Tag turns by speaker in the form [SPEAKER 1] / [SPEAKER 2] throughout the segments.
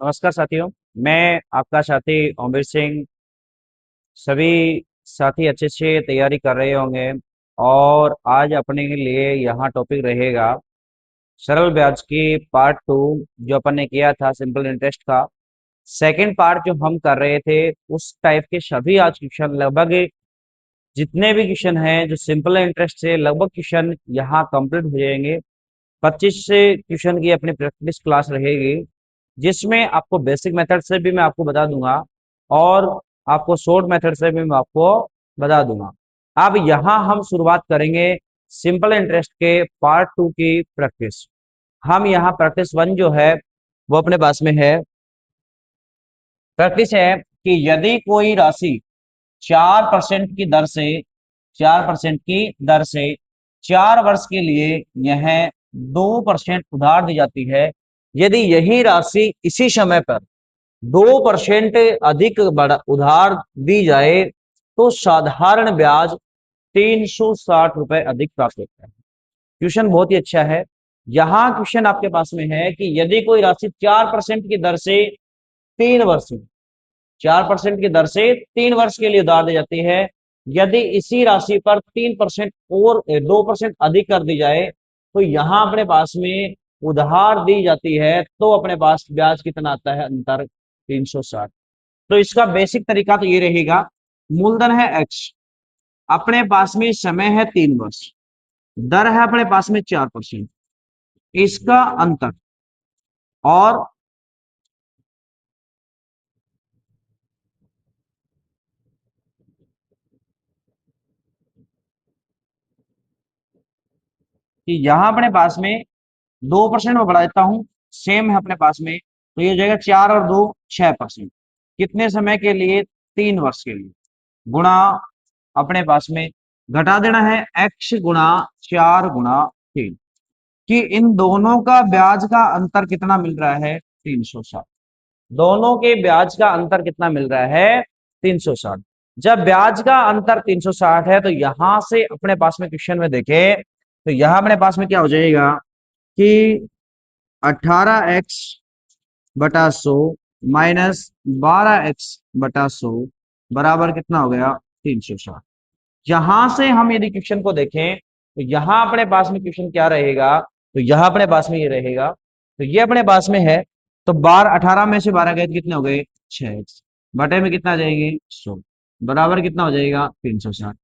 [SPEAKER 1] नमस्कार साथियों। मैं आपका साथी ओमवीर सिंह। सभी साथी अच्छे से तैयारी कर रहे होंगे और आज अपने लिए यहाँ टॉपिक रहेगा सरल ब्याज की पार्ट टू। जो अपन ने किया था सिंपल इंटरेस्ट का सेकंड पार्ट जो हम कर रहे थे उस टाइप के सभी आज क्वेश्चन लगभग जितने भी क्वेश्चन हैं जो सिंपल इंटरेस्ट से लगभग क्वेश्चन यहाँ कंप्लीट हो जाएंगे। 25 से क्वेश्चन की अपनी प्रैक्टिस क्लास रहेगी जिसमें आपको बेसिक मेथड से भी मैं आपको बता दूंगा और आपको शॉर्ट मेथड से भी मैं आपको बता दूंगा। अब यहाँ हम शुरुआत करेंगे सिंपल इंटरेस्ट के पार्ट टू की प्रैक्टिस। हम यहाँ प्रैक्टिस वन जो है वो अपने पास में है। प्रैक्टिस है कि यदि कोई राशि 4% की दर से 4% की दर से 4 वर्ष के लिए यह 2% उधार दी जाती है। यदि यही राशि इसी समय पर 2% अधिक उधार दी जाए तो साधारण ब्याज 360 रुपए अधिक प्राप्त होता है। क्वेश्चन बहुत ही अच्छा है। यहाँ क्वेश्चन आपके पास में है कि यदि कोई राशि 4% की दर से 3 वर्ष 4% की दर से 3 वर्ष के लिए उधार दी जाती है। यदि इसी राशि पर 3% और 2% अधिक कर दी जाए तो यहां अपने पास में उधार दी जाती है तो अपने पास ब्याज कितना आता है अंतर 360। तो इसका बेसिक तरीका तो ये रहेगा। मूलधन है एक्स, अपने पास में समय है 3 वर्ष, दर है अपने पास में 4%, इसका अंतर और कि यहां अपने पास में 2% में बढ़ा देता हूं, सेम है अपने पास में तो ये हो जाएगा 4 और 2 6%। कितने समय के लिए? 3 वर्ष के लिए। गुणा अपने पास में घटा देना है x गुणा 4 गुणा 3 कि इन दोनों का ब्याज का अंतर कितना मिल रहा है? 360। दोनों के ब्याज का अंतर कितना मिल रहा है? 360। जब ब्याज का अंतर 360 है तो यहां से अपने पास में क्वेश्चन में देखें तो यहां अपने पास में क्या हो जाएगा कि 18x/100 माइनस 12x/100 बराबर कितना हो गया? 360। यहां से हम यदि क्वेश्चन को देखें तो यहां अपने पास में क्वेश्चन क्या रहेगा? तो यहां अपने पास में ये रहेगा। तो ये अपने पास में है तो 18 में से 12 गए तो कितने हो गए? 6x बटे में कितना आ जाएंगे? 100 बराबर कितना हो जाएगा? 360।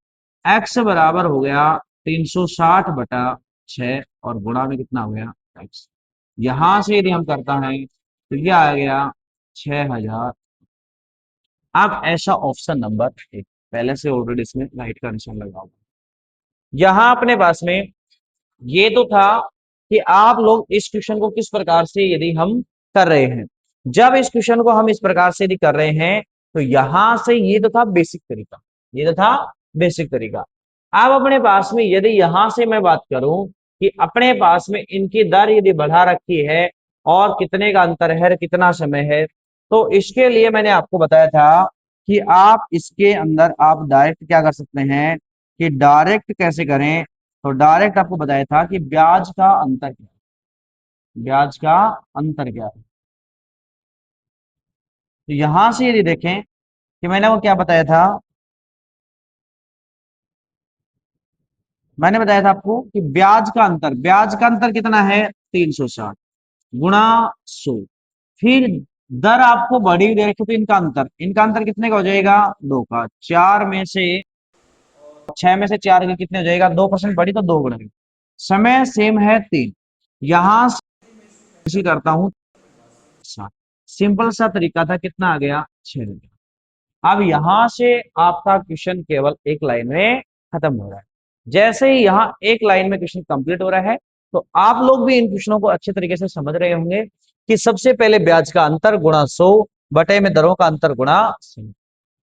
[SPEAKER 1] एक्स बराबर हो गया 360/6 और गुणा में कितना हो गया? एक्स। यहां से यदि हम करता है तो ये आ गया 6000। अब ऐसा ऑप्शन नंबर एक पहले से ऑलरेडी इसमें लाइट का निशान लगा हुआ। यहां अपने पास में ये तो था कि आप लोग इस क्वेश्चन को किस प्रकार से यदि हम कर रहे हैं। जब इस क्वेश्चन को हम इस प्रकार से यदि कर रहे हैं तो यहां से ये तो था बेसिक तरीका, ये तो था बेसिक तरीका। अब अपने पास में यदि यहां से मैं बात करूं कि अपने पास में इनकी दर यदि बढ़ा रखी है और कितने का अंतर है, कितना समय है, तो इसके लिए मैंने आपको बताया था कि आप इसके अंदर आप डायरेक्ट क्या कर सकते हैं कि डायरेक्ट कैसे करें। तो डायरेक्ट आपको बताया था कि ब्याज का अंतर क्या है, ब्याज का अंतर क्या है। तो यहां से यदि देखें कि मैंने वो क्या बताया था, मैंने बताया था आपको कि ब्याज का अंतर कितना है? 360 गुणा 100। फिर दर आपको बढ़ी हुई दे रखी तो इनका अंतर कितने का हो जाएगा? 2 का। 4 में से 6 में से 4 का कितने हो जाएगा? 2% बढ़ी तो 2 गुणा। समय सेम है 3। यहां से करता हूं 7। सिंपल सा तरीका था, कितना आ गया? 6। अब यहां से आपका क्वेश्चन केवल एक लाइन में खत्म हो रहा है। जैसे ही यहाँ एक लाइन में क्वेश्चन कंप्लीट हो रहा है तो आप लोग भी इन क्वेश्चनों को अच्छे तरीके से समझ रहे होंगे कि सबसे पहले ब्याज का अंतर गुणा 100 बटे में दरों का अंतर गुणा 100।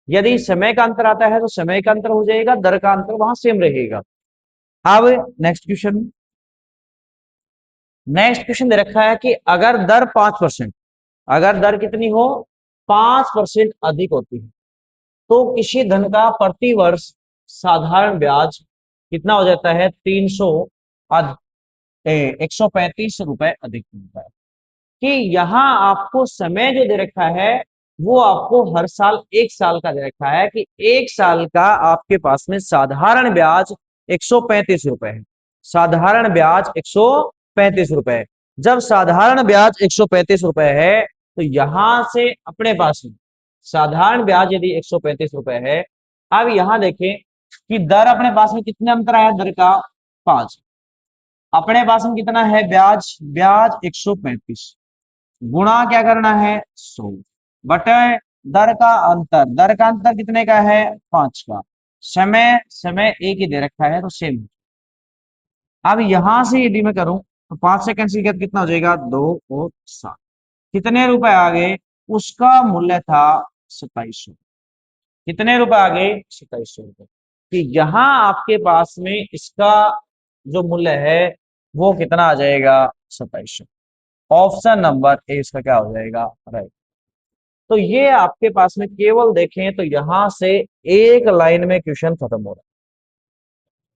[SPEAKER 1] यदि समय का अंतर आता है तो समय का अंतर हो जाएगा, दर का अंतर वहां सेम रहेगा। अब नेक्स्ट क्वेश्चन, नेक्स्ट क्वेश्चन दे रखा है कि अगर दर 5%, अगर दर कितनी हो? 5% अधिक होती है तो किसी धन का प्रति वर्ष साधारण ब्याज कितना हो जाता है? 135 रुपए अधिक मिलता है। कि यहाँ आपको समय जो दे रखा है वो आपको हर साल 1 साल का दे रखा है कि 1 साल का आपके पास में साधारण ब्याज 135 रुपए है। साधारण ब्याज 135 रुपए है। जब साधारण ब्याज 135 रुपए है तो यहां से अपने पास में साधारण ब्याज यदि 135 रुपए है, अब यहां देखें कि दर अपने पास में कितने अंतर आया, दर का 5। अपने पास में कितना है ब्याज, ब्याज 135 गुणा क्या करना है 100 बटे दर का अंतर, दर का अंतर कितने का है 5 का। समय समय एक ही दे रखा है तो सेम। अब यहां से यदि मैं करूं तो 5 से कैंसिल कर कितना हो जाएगा 2 और 7, कितने रुपए आ गए, उसका मूल्य था 2700। कितने रुपए आ गए 2700 रुपए। कि यहां आपके पास में इसका जो मूल्य है वो कितना आ जाएगा 2700। ऑप्शन नंबर ए इसका क्या हो जाएगा, राइट। तो ये आपके पास में केवल देखें तो यहां से एक लाइन में क्वेश्चन खत्म हो रहा है।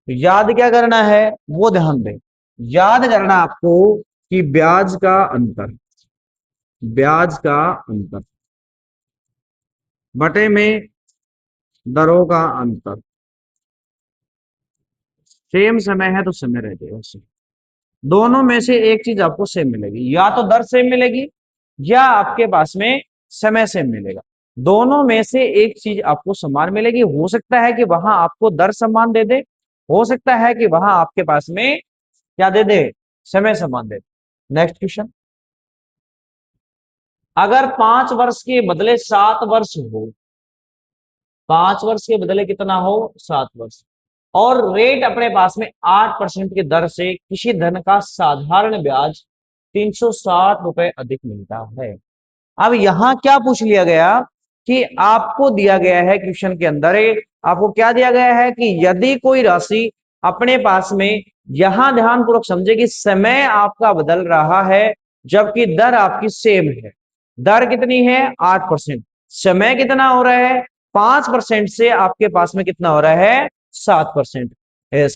[SPEAKER 1] तो याद क्या करना है वो ध्यान दें। याद करना आपको कि ब्याज का अंतर, ब्याज का अंतर बटे में दरों का अंतर। सेम समय है तो समय रह जाएगा सेम। दोनों में से एक चीज आपको सेम मिलेगी, या तो दर सेम मिलेगी या आपके पास में समय सेम मिलेगा। दोनों में से एक चीज आपको समान मिलेगी। हो सकता है कि वहां आपको दर समान दे दे, हो सकता है कि वहां आपके पास में क्या दे दे, समय समान दे दे। नेक्स्ट क्वेश्चन, अगर 5 वर्ष के बदले 7 वर्ष हो, 5 वर्ष के बदले कितना हो 7 वर्ष, और रेट अपने पास में 8% की दर से किसी धन का साधारण ब्याज 360 रुपए अधिक मिलता है। अब यहां क्या पूछ लिया गया कि आपको दिया गया है क्वेश्चन के अंदर, आपको क्या दिया गया है कि यदि कोई राशि अपने पास में, यहां ध्यानपूर्वक समझे कि समय आपका बदल रहा है जबकि दर आपकी सेम है। दर कितनी है 8%, समय कितना हो रहा है 5% से आपके पास में कितना हो रहा है 7%।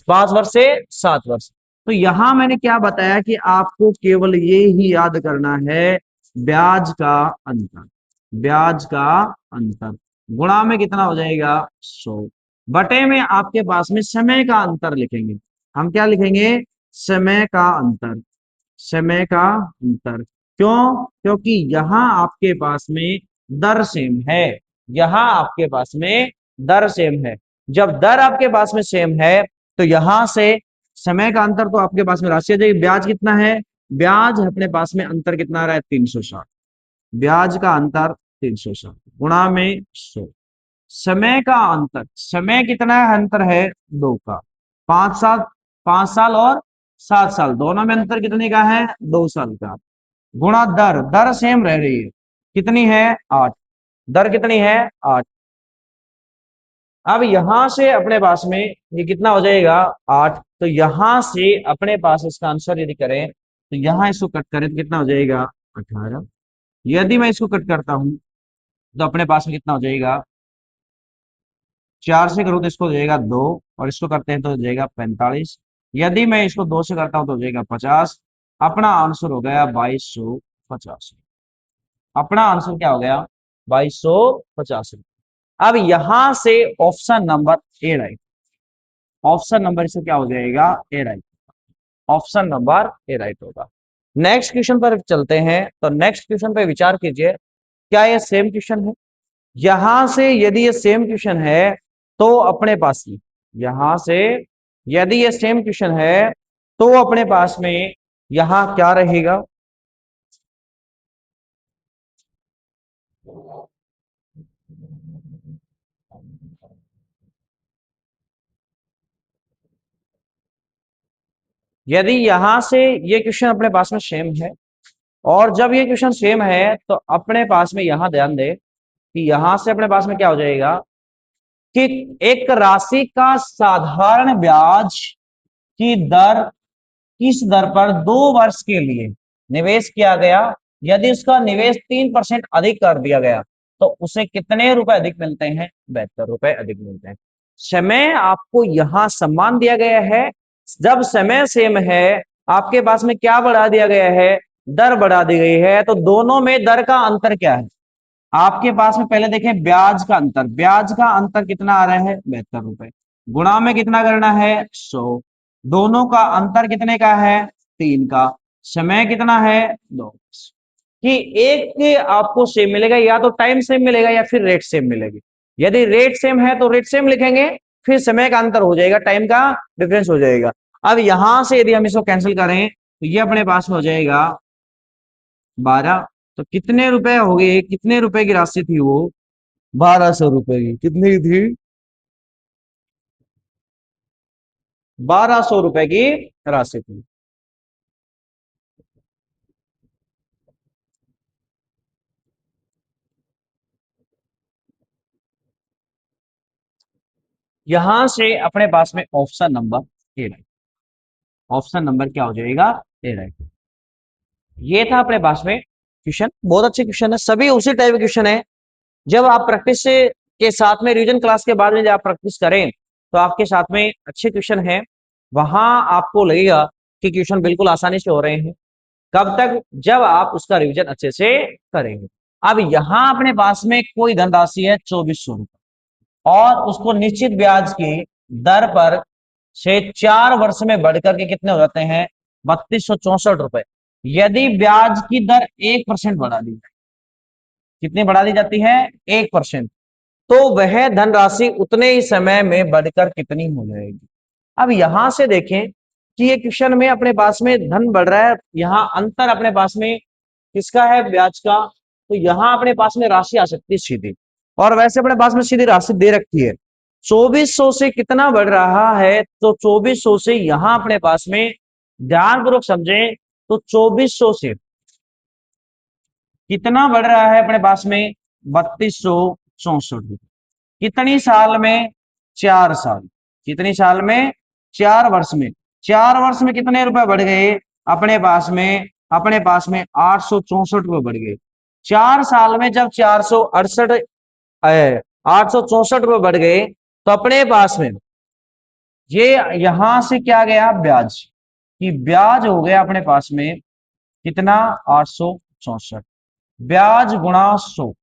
[SPEAKER 1] 5 वर्ष से 7 वर्ष। तो यहां मैंने क्या बताया कि आपको केवल ये ही याद करना है, ब्याज का अंतर, ब्याज का अंतर गुणा में कितना हो जाएगा 100 बटे में आपके पास में समय का अंतर लिखेंगे। हम क्या लिखेंगे, समय का अंतर, समय का अंतर। क्यों, क्योंकि यहां आपके पास में दर सेम है, यहां आपके पास में दर सेम है। जब दर आपके पास में सेम है तो यहां से समय का अंतर तो आपके पास में राशि आ जाएगी। ब्याज कितना है, ब्याज अपने पास में अंतर कितना आ रहा है 360, ब्याज का अंतर 360 गुणा में 100। समय का अंतर, समय कितना है अंतर है 2 का, 5 साल, 5 साल और 7 साल दोनों में अंतर कितने का है 2 साल का, गुणा दर, दर सेम रह रही है कितनी है 8, दर कितनी है 8। अब यहां से अपने पास में ये कितना हो जाएगा 8, तो यहां से अपने पास इसका आंसर यदि करें तो यहां इसको कट करें तो कितना हो जाएगा 18। यदि मैं इसको कट करता हूं तो अपने पास में कितना हो जाएगा, 4 से करूं तो इसको हो जाएगा 2, और इसको करते हैं तो हो जाएगा 45। यदि मैं इसको 2 से करता हूं तो हो जाएगा 50। अपना आंसर हो गया 2250। अपना आंसर क्या हो गया 2250। अब यहां से option number A right, option number इससे क्या हो जाएगा A right, option number A right होगा। नेक्स्ट क्वेश्चन पर चलते हैं। तो नेक्स्ट क्वेश्चन पे विचार कीजिए, क्या ये सेम क्वेश्चन है। यहां से यदि ये सेम क्वेश्चन है तो अपने पास में, यहां से यदि ये सेम क्वेश्चन है तो अपने पास में यहां क्या रहेगा, यदि यहां से ये क्वेश्चन अपने पास में सेम है, और जब ये क्वेश्चन सेम है तो अपने पास में यहां ध्यान दे कि यहां से अपने पास में क्या हो जाएगा कि एक राशि का साधारण ब्याज की दर, किस दर पर 2 वर्ष के लिए निवेश किया गया, यदि उसका निवेश 3% अधिक कर दिया गया तो उसे कितने रुपए अधिक मिलते हैं, 72 रुपए अधिक मिलते हैं। समय आपको यहां सम्मान दिया गया है, जब समय सेम है आपके पास में क्या बढ़ा दिया गया है, दर बढ़ा दी गई है, तो दोनों में दर का अंतर क्या है? आपके पास में पहले देखें ब्याज का अंतर, ब्याज का अंतर कितना आ रहा है? 72 रुपए। गुणा में कितना करना है? 100। दोनों का अंतर कितने का है? 3 का। समय कितना है? 2। कि एक के आपको सेम मिलेगा, या तो टाइम सेम मिलेगा या फिर रेट सेम मिलेगी। यदि रेट सेम है तो रेट सेम लिखेंगे, फिर समय का अंतर हो जाएगा, टाइम का डिफरेंस हो जाएगा। अब यहां से यदि हम इसको कैंसिल करें तो ये अपने पास में हो जाएगा 12। तो कितने रुपए हो गए, कितने रुपए की राशि थी वो? 1200 रुपए की। कितनी थी? 1200 रुपए की राशि थी। यहां से अपने पास में option number A right. Option number क्या हो जाएगा? A right. ये था अपने पास में क्वेश्चन, बहुत अच्छे क्वेश्चन है, सभी उसी टाइप के क्वेश्चन है। जब आप प्रैक्टिस से के साथ में रिवीजन क्लास के बाद में जब आप प्रैक्टिस करें तो आपके साथ में अच्छे क्वेश्चन हैं, वहां आपको लगेगा कि क्वेश्चन बिल्कुल आसानी से हो रहे हैं। कब तक? जब आप उसका रिवीजन अच्छे से करेंगे। अब यहां अपने पास में कोई धनराशि है 2400 रुपए, और उसको निश्चित ब्याज की दर पर से 4 वर्ष में बढ़कर के कितने हो जाते हैं? 3264 रुपए। यदि ब्याज की दर 1% बढ़ा दी जाए, कितनी बढ़ा दी जाती है? 1%। तो वह धनराशि उतने ही समय में बढ़कर कितनी हो जाएगी? अब यहां से देखें कि ये क्वेश्चन में अपने पास में धन बढ़ रहा है, यहां अंतर अपने पास में किसका है? ब्याज का। तो यहां अपने पास में राशि आ सकती है सीधी, और वैसे अपने पास में सीधी राशि दे रखी है। 2400 से कितना बढ़ रहा है? तो 2400 से यहां अपने पास में, ध्यानपूर्वक समझें, तो 2400 से कितना बढ़ रहा है अपने पास में? 3264। कितनी साल में? 4 साल। कितनी साल में? 4 वर्ष में। 4 वर्ष में कितने रुपए बढ़ गए अपने पास में? अपने पास में 864 रुपए बढ़ गए। 4 साल में जब 468, 864 रुपए बढ़ गए, तो अपने पास में ये यहां से क्या गया? ब्याज। कि ब्याज हो गया अपने पास में कितना? 864। ब्याज गुणा 100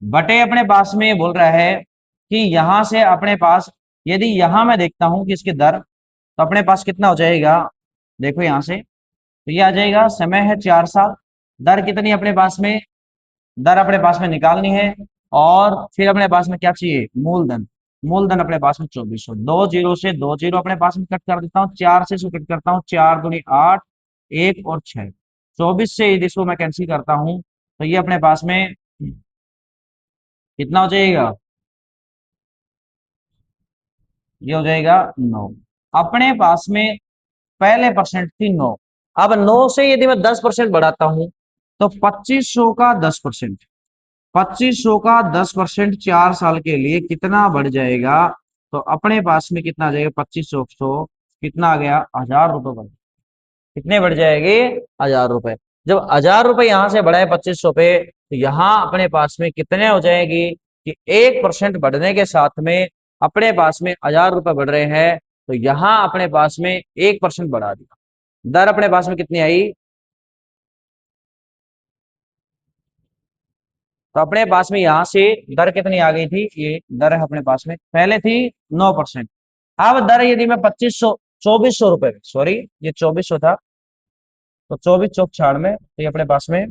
[SPEAKER 1] बटे अपने पास में ये बोल रहा है कि यहां से अपने पास, यदि यहां मैं देखता हूं कि इसकी दर, तो अपने पास कितना हो जाएगा? देखो यहां से, तो ये आ जाएगा, समय है 4 साल, दर कितनी अपने पास में? दर अपने पास में निकालनी है, और फिर अपने पास में क्या चाहिए? मूलधन। मूलधन अपने पास में 2400। 2 जीरो से 2 जीरो अपने पास में कट कर देता हूँ, 4 से इसको कट करता हूँ, 4 दूनी 8, 1 और 6। 24 से यदि इसको मैं कैंसिल करता हूँ तो ये अपने पास में कितना हो जाएगा? ये हो जाएगा 9। अपने पास में पहले परसेंट थी 9। अब 9 से यदि मैं 10% बढ़ाता हूं तो 2500 का 10%, 2500 का 10% 4 साल के लिए कितना बढ़ जाएगा? तो अपने पास में कितना आ जाएगा? 2500 कितना आ गया? 1000 रुपए बढ़। कितने बढ़ जाएंगे? 1000 रुपए। जब 1000 रुपए यहां से बढ़ाए 2500 पे, तो यहां अपने पास में कितने हो जाएगी? कि 1% बढ़ने के साथ में अपने पास में 1000 रुपए बढ़ रहे हैं, तो यहां अपने पास में 1% बढ़ा दिया। दर अपने पास में कितनी आई? तो अपने पास में यहां से दर कितनी आ गई थी? ये दर है अपने पास में पहले थी 9%। अब दर यदि मैं 2500, 2400 रुपए, सॉरी ये 2400 था, तो 24 चौक 96, तो ये अपने पास में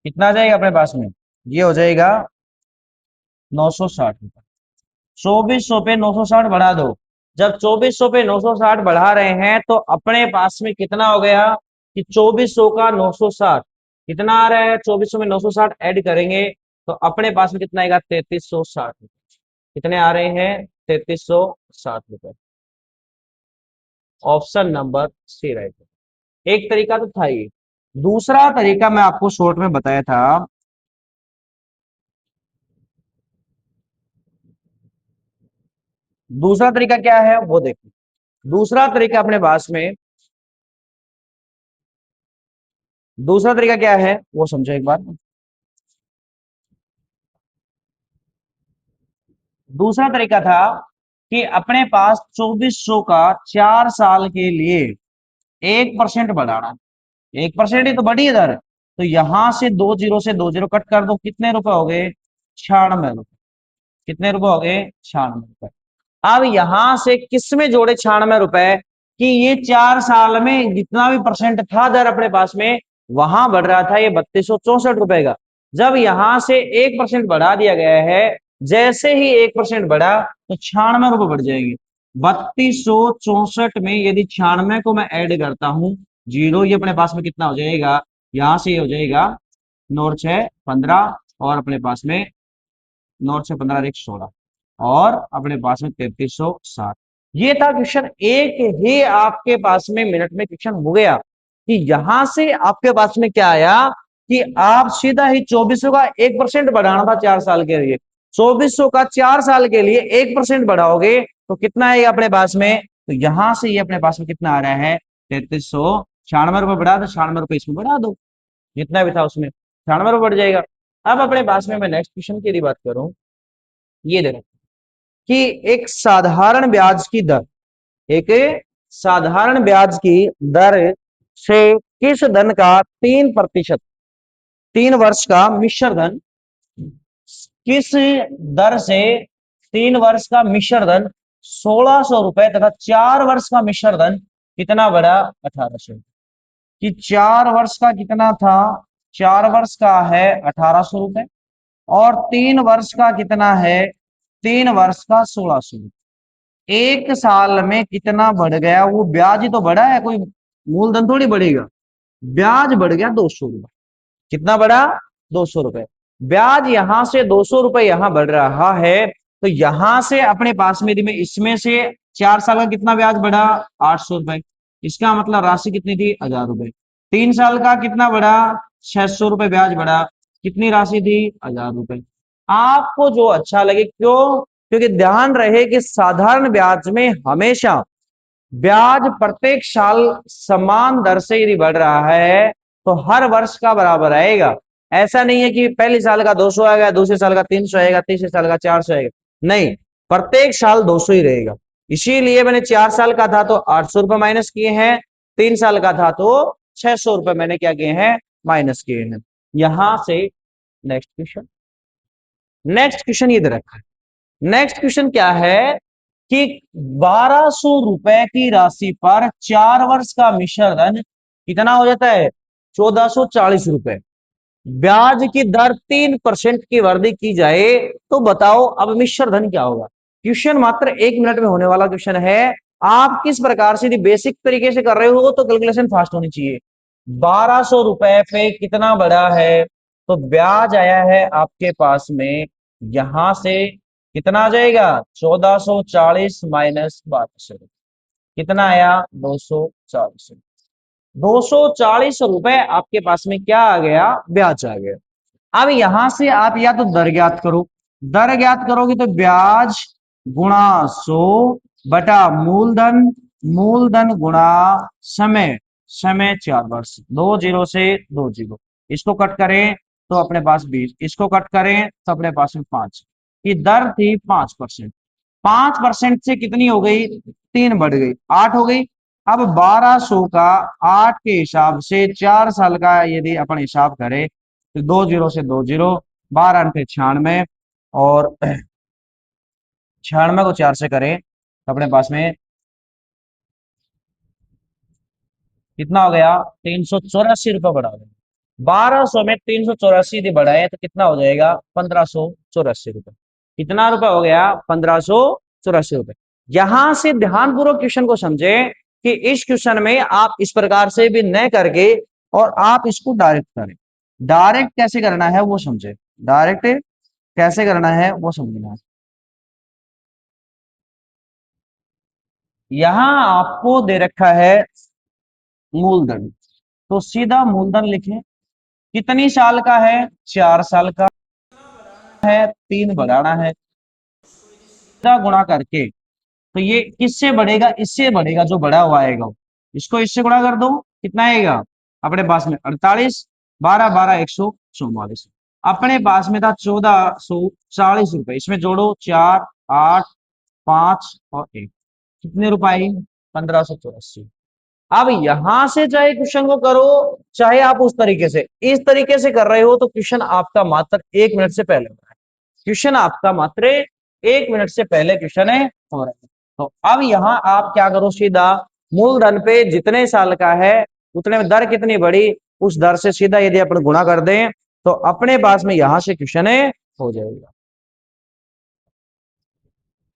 [SPEAKER 1] कितना आ जाएगा अपने पास में? ये हो जाएगा 960 रुपए। 2400 पे 960 बढ़ा दो। जब 2400 पे 960 बढ़ा रहे हैं तो अपने पास में कितना हो गया? कि 2400 का 960 कितना आ रहा है? 2400 में 960 ऐड करेंगे तो अपने पास में कितना आएगा? 3360। कितने आ रहे हैं? 3360 रुपए। Option number C right. एक तरीका तो था ये। दूसरा तरीका मैं आपको शॉर्ट में बताया था। दूसरा तरीका क्या है वो देखिए। दूसरा तरीका अपने पास में, दूसरा तरीका क्या है वो समझो एक बार। दूसरा तरीका था कि अपने पास 2400 का 4 साल के लिए 1% बढ़ाना। 1% ही तो बढ़ी है दर, तो यहां से 20 से 20 कट कर दो, कितने रुपए हो गए? 96 रुपए। कितने रुपए हो गए? 96 रुपए। अब यहां से किसमें जोड़े 96 रुपए कि ये 4 साल में जितना भी परसेंट था दर अपने पास में, वहां बढ़ रहा था ये 3264 रुपए का। जब यहां से 1% बढ़ा दिया गया है, जैसे ही 1% बढ़ा तो 96 रुपए बढ़ जाएंगे। 3264 में यदि 96 को मैं ऐड करता हूं, जीरो, ये अपने पास में कितना हो जाएगा? यहां से ये हो जाएगा 9 6 15, और अपने पास में 9 6 15 1 16, और अपने पास में 3360। ये था क्वेश्चन। एक ही आपके पास में मिनट में क्वेश्चन हो गया कि यहां से आपके पास में क्या आया कि आप सीधा ही 2400 का 1% बढ़ाना था 4 साल के लिए। 2400 का 4 साल के लिए 1% बढ़ाओगे तो कितना आएगा अपने पास में? तो यहां से ये अपने पास में कितना आ रहा है? 3396 रुपए बढ़ा दो, 96 रुपए इसमें बढ़ा दो, जितना भी था उसमें 96 रुपए बढ़ जाएगा। अब अपने पास में मैं नेक्स्ट क्वेश्चन की यदि बात करूं, ये देखो कि एक साधारण ब्याज की दर, एक साधारण ब्याज की दर से किस धन का 3%, 3 वर्ष का मिश्र धन, किस दर से 3 वर्ष का मिश्र धन 1600 रुपए तथा 4 वर्ष का मिश्र धन कितना बड़ा? 1800। कि 4 वर्ष का कितना था? 4 वर्ष का है 1800 रुपए, और 3 वर्ष का कितना है? 3 वर्ष का 1600। एक साल में कितना बढ़ गया? वो ब्याज ही तो बढ़ा है, कोई मूलधन थोड़ी बढ़ेगा। ब्याज बढ़ गया 200 रुपए। कितना बढ़ा? 200 रुपए। ब्याज यहां से 200 रुपए यहां बढ़ रहा है, तो यहां से अपने पास में यदि मैं इसमें से 4 साल का कितना ब्याज बढ़ा? 800 रुपए। इसका मतलब राशि कितनी थी? 1000 रुपए। 3 साल का कितना बढ़ा? 600 रुपए ब्याज बढ़ा। कितनी राशि थी? 1000 रुपए। आपको जो अच्छा लगे, क्यों? क्योंकि ध्यान रहे कि साधारण ब्याज में हमेशा ब्याज प्रत्येक साल समान दर से यदि बढ़ रहा है तो हर वर्ष का बराबर आएगा। ऐसा नहीं है कि पहले साल का 200 आएगा, दूसरे साल का 300 आएगा, तीसरे साल का 400 आएगा। नहीं, प्रत्येक साल 200 ही रहेगा। इसीलिए मैंने 4 साल का था तो 800 रुपए माइनस किए हैं, 3 साल का था तो 600 रुपए मैंने क्या किए हैं? माइनस किए हैं। यहां से नेक्स्ट क्वेश्चन, नेक्स्ट क्वेश्चन ये दे रखा है। नेक्स्ट क्वेश्चन क्या है कि 1200 रुपए की राशि पर 4 वर्ष का मिश्र धन कितना हो जाता है? 1440 रुपए। ब्याज की दर 3% की वृद्धि की जाए तो बताओ अब मिश्र धन क्या होगा? क्वेश्चन मात्र 1 मिनट में होने वाला क्वेश्चन है। आप किस प्रकार से बेसिक तरीके से कर रहे हो तो कैलकुलेशन फास्ट होनी चाहिए। 1200 रुपए पे कितना बड़ा है? तो ब्याज आया है आपके पास में, यहां से कितना आ जाएगा? 1440 माइनस 1200, कितना आया? 240। 240 रुपए आपके पास में क्या आ गया? ब्याज आ गया। अब यहां से आप या तो दर ज्ञात करो, दर ज्ञात करोगे तो ब्याज गुणा 100 बटा मूलधन, मूलधन गुणा समय, समय 4 वर्ष, 2 जीरो से 2 जीरो, इसको कट करें तो अपने पास 20, इसको कट करें तो अपने पास में 5 की दर थी 5%। 5% से कितनी हो गई? 3 बढ़ गई, 8 हो गई। अब 1200 का 8 के हिसाब से 4 साल का यदि अपन हिसाब करें तो 2 जीरो से 2 जीरो, 12 96, और 96 को 4 से करें तो अपने पास में कितना हो गया? 384 रुपए बढ़ा दें। 1200 में 384 यदि बढ़ाए तो कितना हो जाएगा? 1584 रुपए। कितना रुपए हो गया? 1584 रुपए। यहां से ध्यानपूर्वक क्वेश्चन को समझे कि इस क्वेश्चन में आप इस प्रकार से भी न करके और आप इसको डायरेक्ट करें। डायरेक्ट कैसे करना है वो समझे, डायरेक्ट कैसे करना है वो समझना है। यहां आपको दे रखा है मूलधन, तो सीधा मूलधन लिखें। कितनी साल का है? 4 साल का है, 3 बढ़ाना है, सीधा गुणा करके तो ये किससे बढ़ेगा? इससे बढ़ेगा, जो बड़ा हुआ आएगा। इसको इससे गुणा कर दो, कितना आएगा अपने पास में? 48, 12 12 144। अपने पास में था 1440 रुपए, इसमें जोड़ो 4, 8, 5 और 1, कितने रुपए आई? 1584। अब यहां से चाहे क्वेश्चन को करो, चाहे आप उस तरीके से इस तरीके से कर रहे हो, तो क्वेश्चन आपका मात्र 1 मिनट से पहले हो रहा है। क्वेश्चन आपका मात्र 1 मिनट से पहले क्वेश्चन है हो रहा है। तो अब यहां आप क्या करो, सीधा मूलधन पे जितने साल का है उतने में दर कितनी बड़ी, उस दर से सीधा यदि अपन गुणा कर दें तो अपने पास में यहां से क्वेश्चन है हो जाएगा।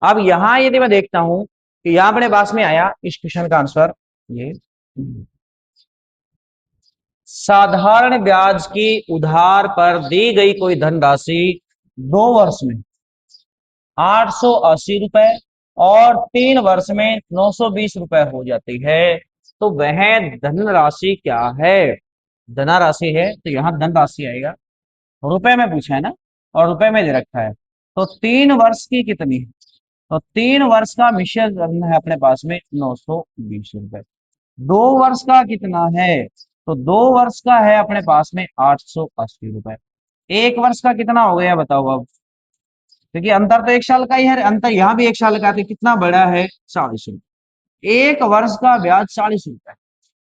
[SPEAKER 1] अब यहां यदि मैं देखता हूं कि यहां अपने पास में आया इस क्वेश्चन का आंसर, ये साधारण ब्याज की उधार पर दी गई कोई धनराशि 2 वर्ष में 880 रुपए और 3 वर्ष में 920 रुपए हो जाती है, तो वह धनराशि क्या है? धनराशि है तो यहां धनराशि आएगा, रुपए में पूछा है ना और रुपए में दे रखा है, तो 3 वर्ष की कितनी है? तो 3 वर्ष का मिश्र धन है अपने पास में 920 रुपए। 2 वर्ष का कितना है? तो 2 वर्ष का है अपने पास में 880 रुपए। 1 वर्ष का कितना हो गया बताओ अब, क्योंकि अंतर तो 1 साल का ही है, अंतर यहाँ भी 1 साल का है, तो कितना बड़ा है? 40 रुपए। 1 वर्ष का ब्याज 40 रुपए,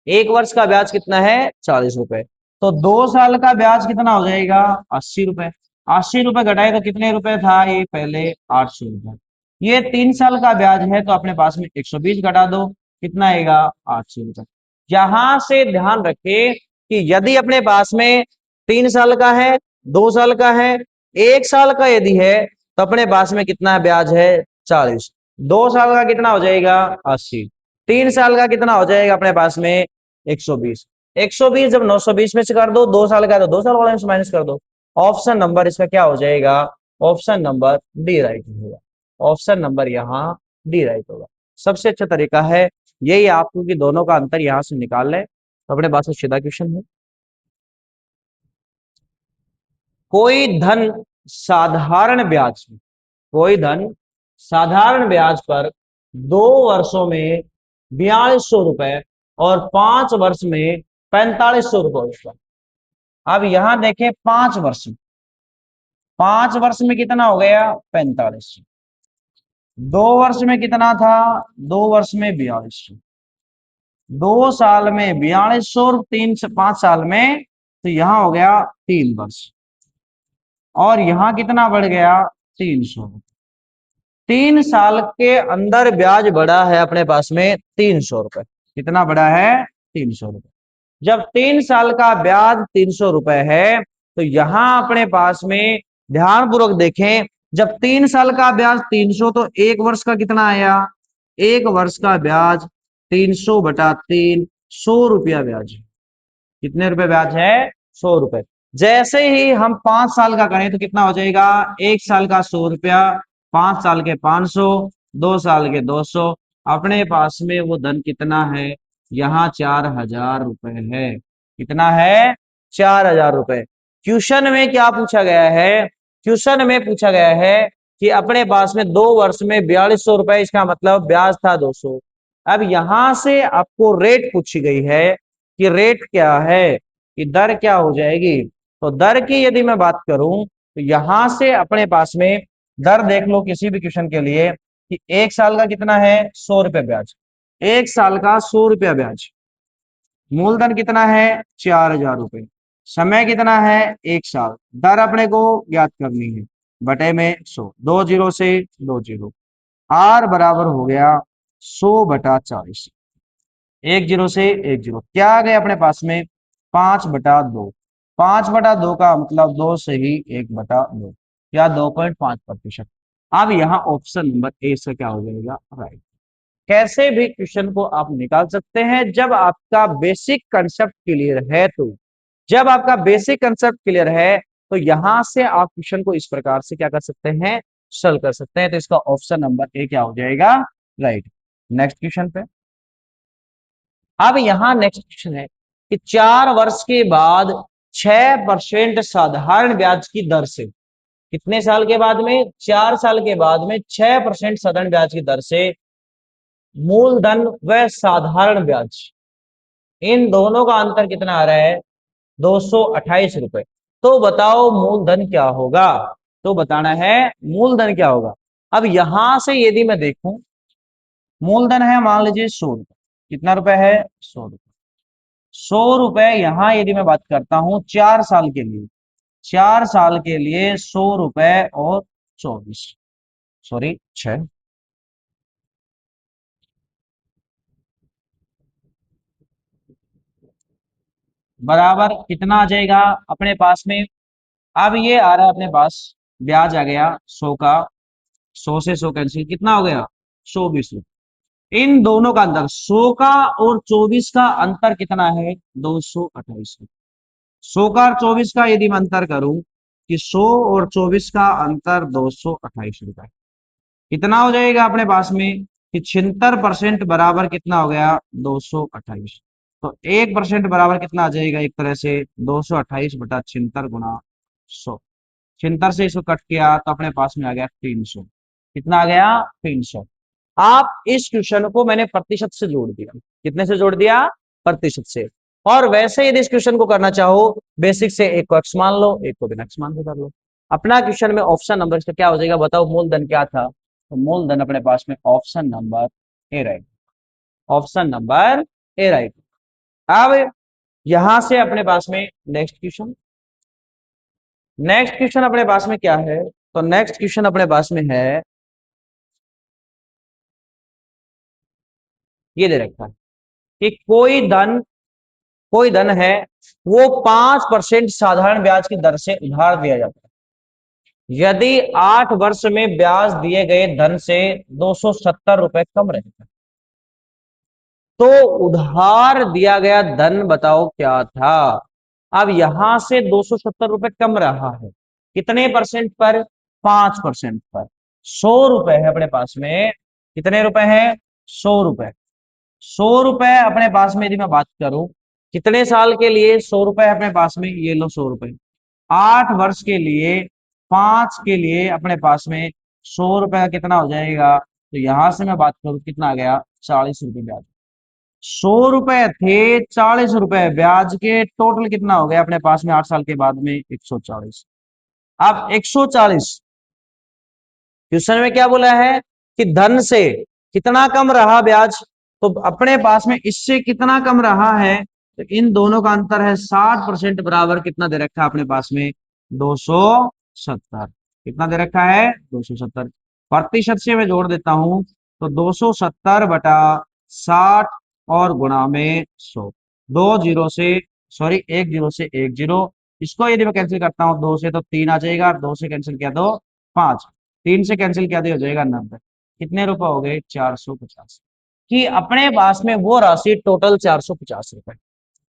[SPEAKER 1] 1 वर्ष का ब्याज कितना है? 40 रुपए। तो 2 साल का ब्याज कितना हो जाएगा? 80 रुपए। 80 रुपए घटाए तो कितने रुपए था ये पहले? 800 रुपए। ये 3 साल का ब्याज है तो अपने पास में 120 घटा दो, कितना आएगा? 800 रुपए। यहां से ध्यान रखे कि यदि अपने पास में 3 साल का है, 2 साल का है, 1 साल का यदि है, तो अपने पास में कितना ब्याज है? 40। 2 साल का कितना हो जाएगा? 80। 3 साल का कितना हो जाएगा अपने पास में? 120। 120 जब 920 में से कर दो, 2 साल का है तो 2 साल वाले में से माइनस कर दो। ऑप्शन नंबर इसका क्या हो जाएगा? ऑप्शन नंबर डी राइट होगा। ऑप्शन नंबर यहाँ डी राइट होगा। सबसे अच्छा तरीका है यही आपको कि दोनों का अंतर यहां से निकाल ले, तो अपने पास में सीधा क्वेश्चन है। कोई धन साधारण ब्याज, कोई धन साधारण ब्याज पर 2 वर्षों में 4200 रुपए और 5 वर्ष में 4500 रुपए। अब यहां देखें 5 वर्ष, 5 वर्ष में कितना हो गया? 45। 2 वर्ष में कितना था? 2 वर्ष में 4200। 2 साल में 4200, 5 साल में, तो यहां हो गया 3 वर्ष, और यहां कितना बढ़ गया? 300। 3 साल के अंदर ब्याज बढ़ा है अपने पास में 300 रुपए। कितना बढ़ा है? 300 रुपए। जब 3 साल का ब्याज 300 रुपए है, तो यहां अपने पास में ध्यान पूर्वक देखें, जब 3 साल का ब्याज 300, तो 1 वर्ष का कितना आया? 1 वर्ष का ब्याज 300/3, 100 रुपया ब्याज। कितने रुपए ब्याज है? 100 रुपए। जैसे ही हम 5 साल का करें तो कितना हो जाएगा? 1 साल का 100 रुपया, 5 साल के 500, 2 साल के 200। अपने पास में वो धन कितना है? यहाँ 4000 रुपए है। कितना है? 4000 रुपए। क्वेश्चन में क्या पूछा गया है? क्वेश्चन में पूछा गया है कि अपने पास में 2 वर्ष में 4200 रुपए, इसका मतलब ब्याज था 200। अब यहां से आपको रेट पूछी गई है कि रेट क्या है, कि दर क्या हो जाएगी। तो दर की यदि मैं बात करूं तो यहां से अपने पास में दर देख लो किसी भी क्वेश्चन के लिए कि 1 साल का कितना है? 100 रुपया ब्याज। 1 साल का 100 रुपया ब्याज। मूलधन कितना है? 4000 रुपए। समय कितना है? 1 साल। दर अपने को ज्ञात करनी है, बटे में 100, 2 जीरो से 2 जीरो। आर बराबर हो गया 100/40। 1 जीरो से 1 जीरो, क्या आ गया अपने पास में? 5/2। 5/2 का मतलब 2 से ही 1/2, या 2.5%। अब यहाँ ऑप्शन नंबर ए से क्या हो जाएगा? राइट। कैसे भी क्वेश्चन को आप निकाल सकते हैं जब आपका बेसिक कंसेप्ट क्लियर है, तो जब आपका बेसिक कंसेप्ट क्लियर है तो यहां से आप क्वेश्चन को इस प्रकार से क्या कर सकते हैं? सॉल्व कर सकते हैं। तो इसका ऑप्शन नंबर ए क्या हो जाएगा? राइट। नेक्स्ट क्वेश्चन पे। अब यहां नेक्स्ट क्वेश्चन है कि 4 वर्ष के बाद 6% साधारण ब्याज की दर से, कितने साल के बाद में? 4 साल के बाद में 6% साधारण ब्याज की दर से मूलधन व साधारण ब्याज, इन दोनों का अंतर कितना आ रहा है? 228 रुपए। तो बताओ मूलधन क्या होगा। तो बताना है मूलधन क्या होगा। अब यहां से यदि मैं देखूं, मूलधन है मान लीजिए 100 रुपए। कितना रुपए है? 100 रुपए। 100 रुपए यहां यदि मैं बात करता हूं 4 साल के लिए, 4 साल के लिए 100 रुपए और 24, सॉरी 6, बराबर कितना आ जाएगा अपने पास में। अब ये आ रहा है अपने पास, ब्याज आ गया 100 का, 100 से 100 कैंसिल, कितना हो गया? 24 रुपए। इन दोनों का अंतर 100 का और 24 का अंतर कितना है? 228 रुपए। 100 का और 24 का यदि मैं अंतर करूं कि 100 और 24 का अंतर 228 रुपए, कितना हो जाएगा अपने पास में कि 76% बराबर कितना हो गया? 228। तो 1% बराबर कितना आ जाएगा एक तरह से? 228/76 गुणा 100। 76 से इसको कट किया तो अपने पास में आ गया 300। कितना आ गया? 300। आप इस क्वेश्चन को मैंने प्रतिशत से जोड़ दिया। कितने से जोड़ दिया? प्रतिशत से। और वैसे यदि इस क्वेश्चन को करना चाहो बेसिक से, एक को एक्स मान लो, एक को बिना एक्स मान के कर लो। अपना क्वेश्चन में ऑप्शन नंबर इसका क्या हो जाएगा बताओ? मूलधन क्या था? तो मूलधन अपने पास में option number A right. Option number A right. अब यहां से अपने पास में नेक्स्ट क्वेश्चन, नेक्स्ट क्वेश्चन अपने पास में क्या है? तो नेक्स्ट क्वेश्चन अपने पास में है, ये दे रखा है कि कोई धन है, वो 5% साधारण ब्याज की दर से उधार दिया जाता है। यदि 8 वर्ष में ब्याज दिए गए धन से 270 रुपए कम रहेगा, तो उधार दिया गया धन बताओ क्या था। अब यहां से 270 रुपए कम रहा है, कितने परसेंट पर? 5% पर। 100 रुपए है अपने पास में, कितने रुपए हैं? 100 रुपए। 100 रुपए अपने पास में यदि मैं बात करूं, कितने साल के लिए 100 रुपए अपने पास में? ये लो 100 रुपए। 8 वर्ष के लिए, 5 के लिए अपने पास में 100 रुपए का कितना हो जाएगा? तो यहां से मैं बात करूं कितना आ गया? 40 रुपए ब्याज। 100 रुपए थे, 40 रुपए ब्याज के, टोटल कितना हो गया अपने पास में 8 साल के बाद में? 140। अब 140, क्वेश्चन में क्या बोला है कि धन से कितना कम रहा ब्याज, तो अपने पास में इससे कितना कम रहा है? तो इन दोनों का अंतर है 60%, बराबर कितना दे रखा है अपने पास में? 270। कितना दे रखा है? 270। प्रतिशत से मैं जोड़ देता हूं तो 270/60 और गुणा में 100। दो जीरो से, सॉरी एक जीरो से एक जीरो, इसको यदि मैं कैंसिल करता हूं, 2 से तो 3 आ जाएगा, 2 से कैंसिल किया तो 5, 3 से कैंसिल किया तो हो जाएगा 90। कितने रुपए हो गए? 450। कि अपने पास में वो राशि टोटल 450 रुपए।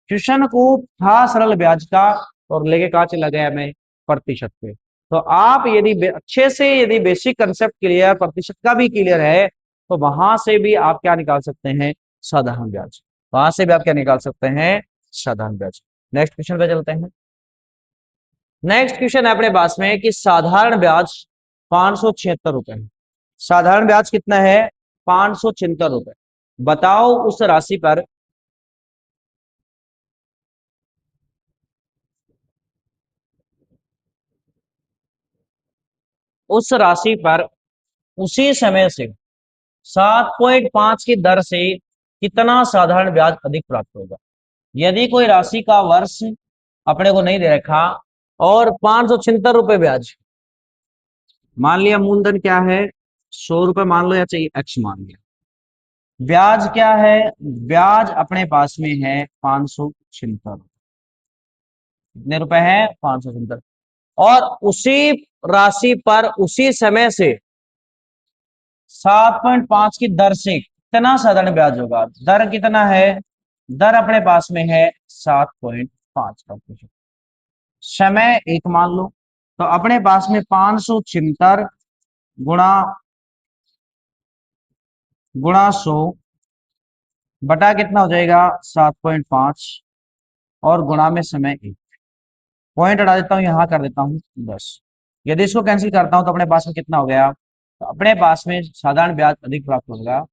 [SPEAKER 1] क्वेश्चन को था सरल ब्याज का और लेके कहा चला गया मैं? प्रतिशत पे। तो आप यदि अच्छे से यदि बेसिक कंसेप्ट क्लियर, प्रतिशत का भी क्लियर है, तो वहां से भी आप क्या निकाल सकते हैं? साधारण ब्याज। वहां से भी आप क्या निकाल सकते हैं? साधारण ब्याज। नेक्स्ट क्वेश्चन पे चलते हैं। नेक्स्ट क्वेश्चन है अपने पास में कि साधारण ब्याज 576 रुपए है। साधारण ब्याज कितना है? 576 रुपए। बताओ उस राशि पर, उस राशि पर उसी समय से 7.5 की दर से कितना साधारण ब्याज अधिक प्राप्त होगा। यदि कोई राशि का वर्ष अपने को नहीं दे रखा और 576 रुपए ब्याज, मान लिया मूलधन क्या है? 100 रुपए मान लो या चाहिए एक्स मान लिया। ब्याज क्या है? ब्याज अपने पास में है 576। कितने रुपए हैं? 576। और उसी राशि पर उसी समय से 7.5 की दर से कितना साधारण ब्याज होगा? दर कितना है? दर अपने पास में है 7.5%। समय एक मान लो, तो अपने पास में 576 गुणा गुणा 100 बटा कितना हो जाएगा? 7.5 और गुणा में समय एक। पॉइंट हटा देता हूं, यहां कर देता हूं 10। यदि इसको कैंसिल करता हूं तो अपने पास में कितना हो गया? तो अपने पास में साधारण ब्याज अधिक प्राप्त होगा,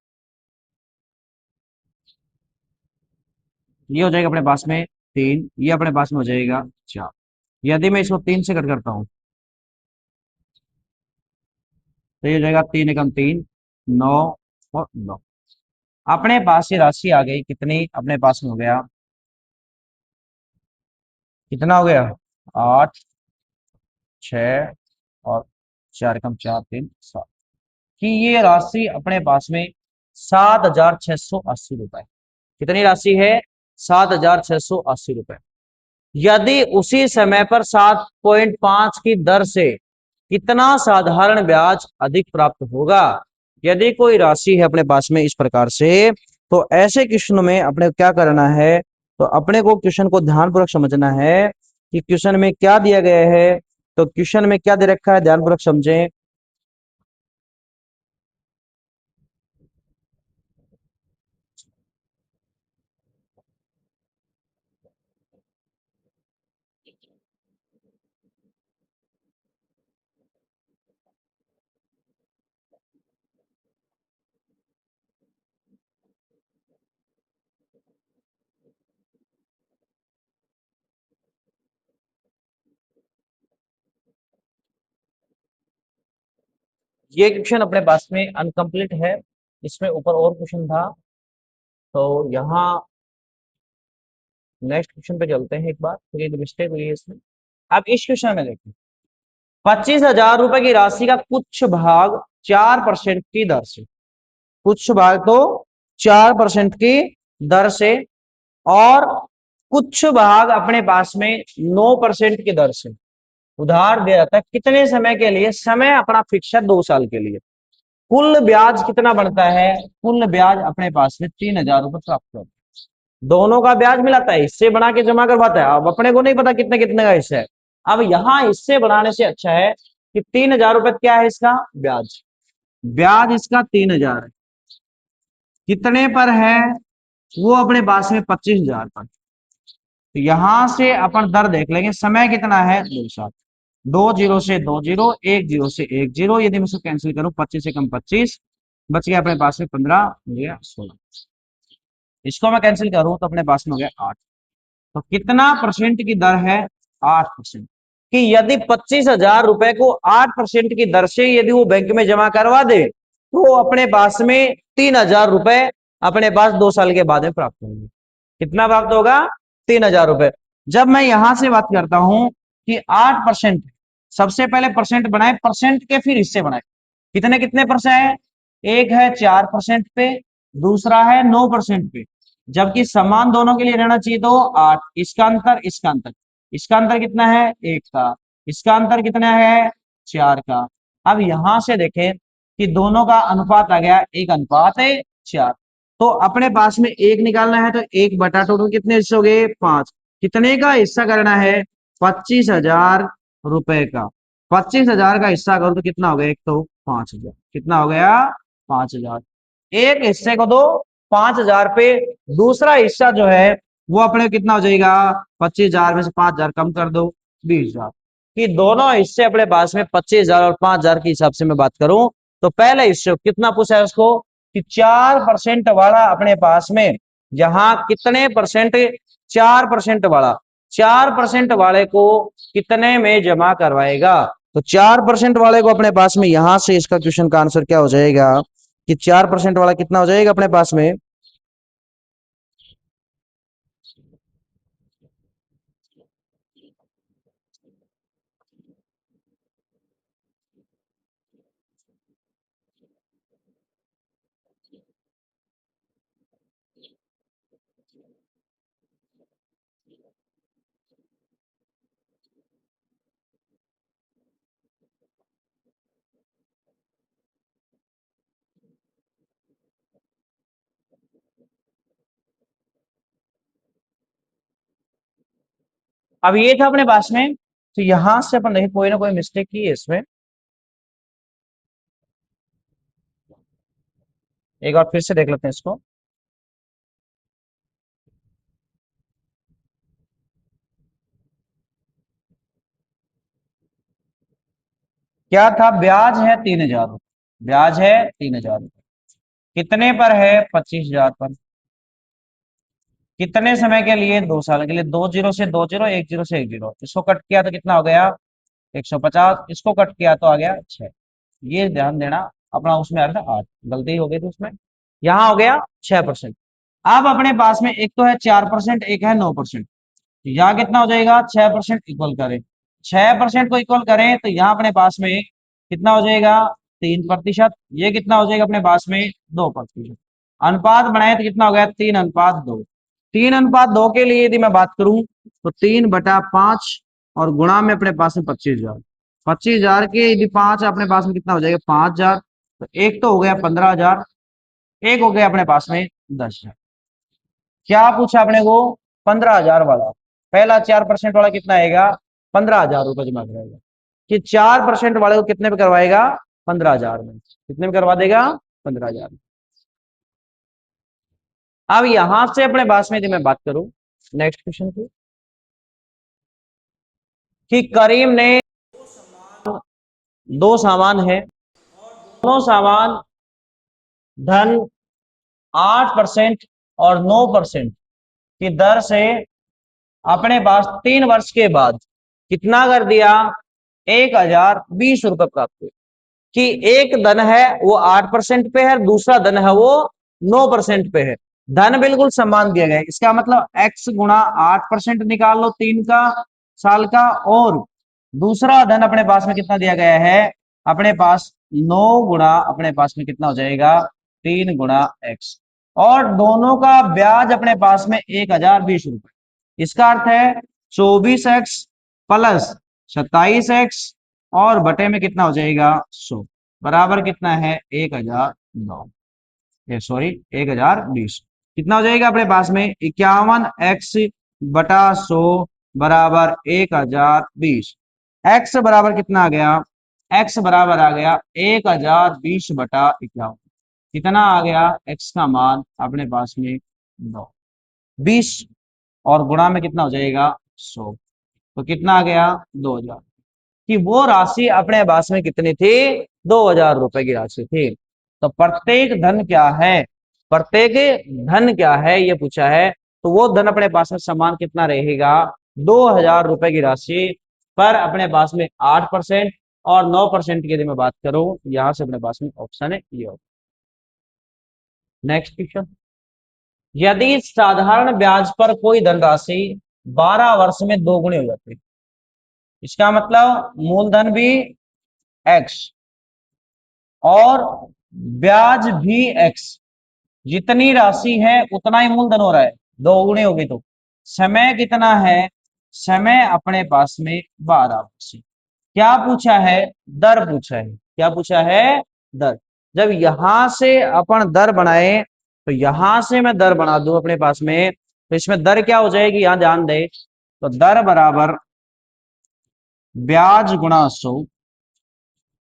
[SPEAKER 1] ये हो जाएगा अपने पास में 3, ये अपने पास में हो जाएगा 4। यदि मैं इसको 3 से कट करता हूं तो ये हो जाएगा 3 एकम 3, 9 और 9। अपने पास ये राशि आ गई कितनी, अपने पास में हो गया कितना हो गया, 8, 6 और 4 एकम 4, 3, 7, कि ये राशि अपने पास में 7,680 रुपए। कितनी राशि है, 7,680 रुपए। यदि उसी समय पर 7.5 की दर से कितना साधारण ब्याज अधिक प्राप्त होगा। यदि कोई राशि है अपने पास में इस प्रकार से, तो ऐसे क्वेश्चन में अपने को क्या करना है, तो अपने को क्वेश्चन को ध्यानपूर्वक समझना है कि क्वेश्चन में क्या दिया गया है। तो क्वेश्चन में क्या दे रखा है, ध्यानपूर्वक समझें। ये क्वेश्चन अपने पास में अनकंप्लीट है, इसमें ऊपर और क्वेश्चन था। तो यहाँ नेक्स्ट क्वेश्चन पे चलते हैं एक बार, क्योंकि मिस्टेक हुई है इसमें। अब इस क्वेश्चन में देखिए, 25,000 रुपए की राशि का कुछ भाग 4% की दर से, कुछ भाग तो 4% की दर से, और कुछ भाग अपने पास में 9% की दर से उधार दिया जाता है। कितने समय के लिए, समय अपना फिक्स है 2 साल के लिए। कुल ब्याज कितना बनता है, कुल ब्याज अपने पास में 3,000 रुपए प्राप्त होता है। दोनों का ब्याज मिलाता है, इससे बना के जमा करवाता है। अब अपने को नहीं पता कितने कितने का हिस्सा है। अब यहाँ इससे बनाने से अच्छा है कि 3,000 रुपए क्या है इसका ब्याज, ब्याज इसका 3,000 है। कितने पर है, वो अपने पास में 25,000 पर। तो यहां से अपन दर देख लेंगे, समय कितना है 2 साल। 2 जीरो से 2 जीरो, 1 जीरो से 1 जीरो, यदि मैं इसको कैंसिल करूं 25 से कम 25, बच गया अपने पास में 15, हो गया 16। इसको मैं कैंसिल करूं तो अपने पास में हो गया 8। तो कितना परसेंट की दर है, 8%। कि यदि 25,000 रुपए को 8% की दर से यदि वो बैंक में जमा करवा दे, तो अपने पास में 3,000 रुपए अपने पास 2 साल के बाद में प्राप्त होंगे। कितना प्राप्त होगा, 3,000 रुपए। जब मैं यहां से बात करता हूं कि 8%, सबसे पहले परसेंट बनाए, परसेंट के फिर हिस्से बनाए। कितने कितने परसेंट है, एक है 4% पे, दूसरा है 9% पे। जबकि समान दोनों के लिए रहना चाहिए तो 8, इसका अंतर इसका अंतर, इसका अंतर कितना है 1 का, इसका अंतर कितना है 4 का। अब यहां से देखें कि दोनों का अनुपात आ गया 1:4। तो अपने पास में एक निकालना है, तो 1 बटा टोटल कितने हिस्से हो गए 5। कितने का हिस्सा करना है, 25,000 रुपए का। 25,000 का हिस्सा करो तो कितना हो गया, एक तो 5,000, कितना हो गया 5,000। एक हिस्से को दो 5,000 पे, दूसरा हिस्सा जो है वो अपने कितना हो जाएगा, 25,000 में से 5,000 कम कर दो, 20,000। कि दोनों हिस्से अपने पास में 25,000 और 5,000 के हिसाब से मैं बात करूं, तो पहले हिस्से कितना पूछा है उसको, कि 4% वाला अपने पास में, जहां कितने परसेंट, 4% वाला, 4% वाले को कितने में जमा करवाएगा। तो 4% वाले को अपने पास में, यहां से इसका क्वेश्चन का आंसर क्या हो जाएगा, कि 4% वाला कितना हो जाएगा अपने पास में। अब ये था अपने पास में, तो यहां से अपन देखिए कोई ना कोई मिस्टेक की है इसमें। एक बार फिर से देख लेते हैं इसको। क्या था, ब्याज है 3,000 रुपए, ब्याज है 3,000 रुपए, कितने पर है 25,000 पर। कितने समय के लिए? 2 साल के लिए। 2 जीरो से 2 जीरो, 1 जीरो से 1 जीरो, इसको कट किया तो कितना हो गया? 150। इसको कट किया तो आ गया 6। ये ध्यान देना। अपना उसमें आ रहा था 8, गलती हो गई थी उसमें। यहाँ हो गया 6%। अब अपने पास में एक तो है 4%, एक है 9%। यहाँ कितना हो जाएगा? 6% इक्वल करें, 6% को इक्वल करें तो यहाँ अपने पास में कितना हो जाएगा? 3%। ये कितना हो जाएगा अपने पास में? 2%। अनुपात बनाए तो कितना हो गया? 3:2। 3:2 के लिए यदि मैं बात करूं तो 3/5 और गुणा में अपने पास में 25,000। 25,000 के यदि 5 अपने पास में कितना हो जाएगा? 5,000। तो एक तो हो गया 15,000, एक हो गया अपने पास में 10,000। क्या पूछा अपने को? 15,000 वाला। पहला 4% वाला कितना आएगा? 15,000 रुपए जमा कराएगा। कि 4% वाले को कितने पे करवाएगा? 15,000 में। कितने में करवा देगा? 15,000। अब यहां से अपने पास में यदि मैं बात करूं नेक्स्ट क्वेश्चन की, कि करीम ने दो सामान है, दोनों सामान धन 8% और 9% की दर से अपने पास 3 वर्ष के बाद कितना कर दिया? 1,020 रुपए प्राप्त हुए। कि एक धन है वो 8% पे है, दूसरा धन है वो 9% पे है। धन बिल्कुल समान दिया गया है, इसका मतलब x गुणा 8% निकाल लो 3 साल का, और दूसरा धन अपने पास में कितना दिया गया है? अपने पास 9 गुणा अपने पास में कितना हो जाएगा? 3 गुणा x। और दोनों का ब्याज अपने पास में 1,020 रुपए। इसका अर्थ है 24x प्लस 27x और बटे में कितना हो जाएगा? 100 बराबर कितना है? 1,009। ये सॉरी 1,020। कितना हो जाएगा अपने पास में? 51x/100 बराबर 1,020। x बराबर कितना आ गया? x बराबर आ गया 1,020/51। कितना आ गया x का मान अपने पास में? 9। 20 और गुणा में कितना हो जाएगा? 100। तो कितना आ गया? 2,000। कि वो राशि अपने पास में कितनी थी? 2,000 रुपए की राशि थी। तो प्रत्येक धन क्या है? प्रत्येक धन क्या है ये पूछा है। तो वो धन अपने पास में समान कितना रहेगा? 2,000 रुपए की राशि पर अपने पास में 8% और 9% की यदि मैं बात करूं, यहां से अपने पास में ऑप्शन है ये। नेक्स्ट क्वेश्चन, यदि साधारण ब्याज पर कोई धनराशि 12 वर्ष में दोगुनी हो जाती है, इसका मतलब मूलधन भी x और ब्याज भी x, जितनी राशि है उतना ही मूलधन हो रहा है, दोगुनी होगी तो समय कितना है? समय अपने पास में 12 वर्ष। क्या पूछा है? दर पूछा है। क्या पूछा है? दर। जब यहां से अपन दर बनाए तो यहां से मैं दर बना दूं अपने पास में, तो इसमें दर क्या हो जाएगी? यहां ध्यान दे। तो दर बराबर ब्याज गुणा 100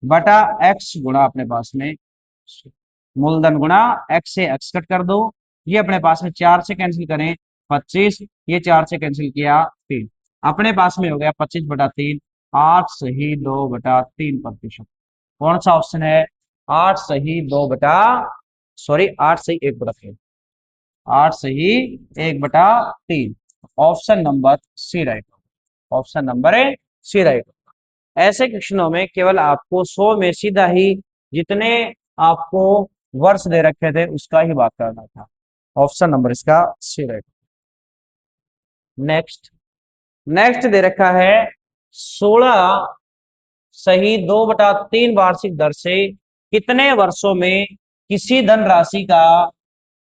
[SPEAKER 1] बटा x गुणा अपने पास में मूलधन गुणा x से x कट कर दो। ये अपने पास में 4 से कैंसिल करें 25, ये 4 से कैंसिल किया 3। अपने पास में हो गया 25/3, 8 सही 2/3%। कौन सा ऑप्शन है? 8 सही 1/3। 8 सही 1/3। Option number C right. Option number A C right. ऐसे क्वेश्चनों में केवल आपको 100 में सीधा ही जितने आपको वर्ष दे रखे थे उसका ही बात करना था। ऑप्शन नंबर इसका सी राइट। नेक्स्ट, नेक्स्ट दे रखा है 16 सही 2/3 वार्षिक दर से कितने वर्षों में किसी धनराशि का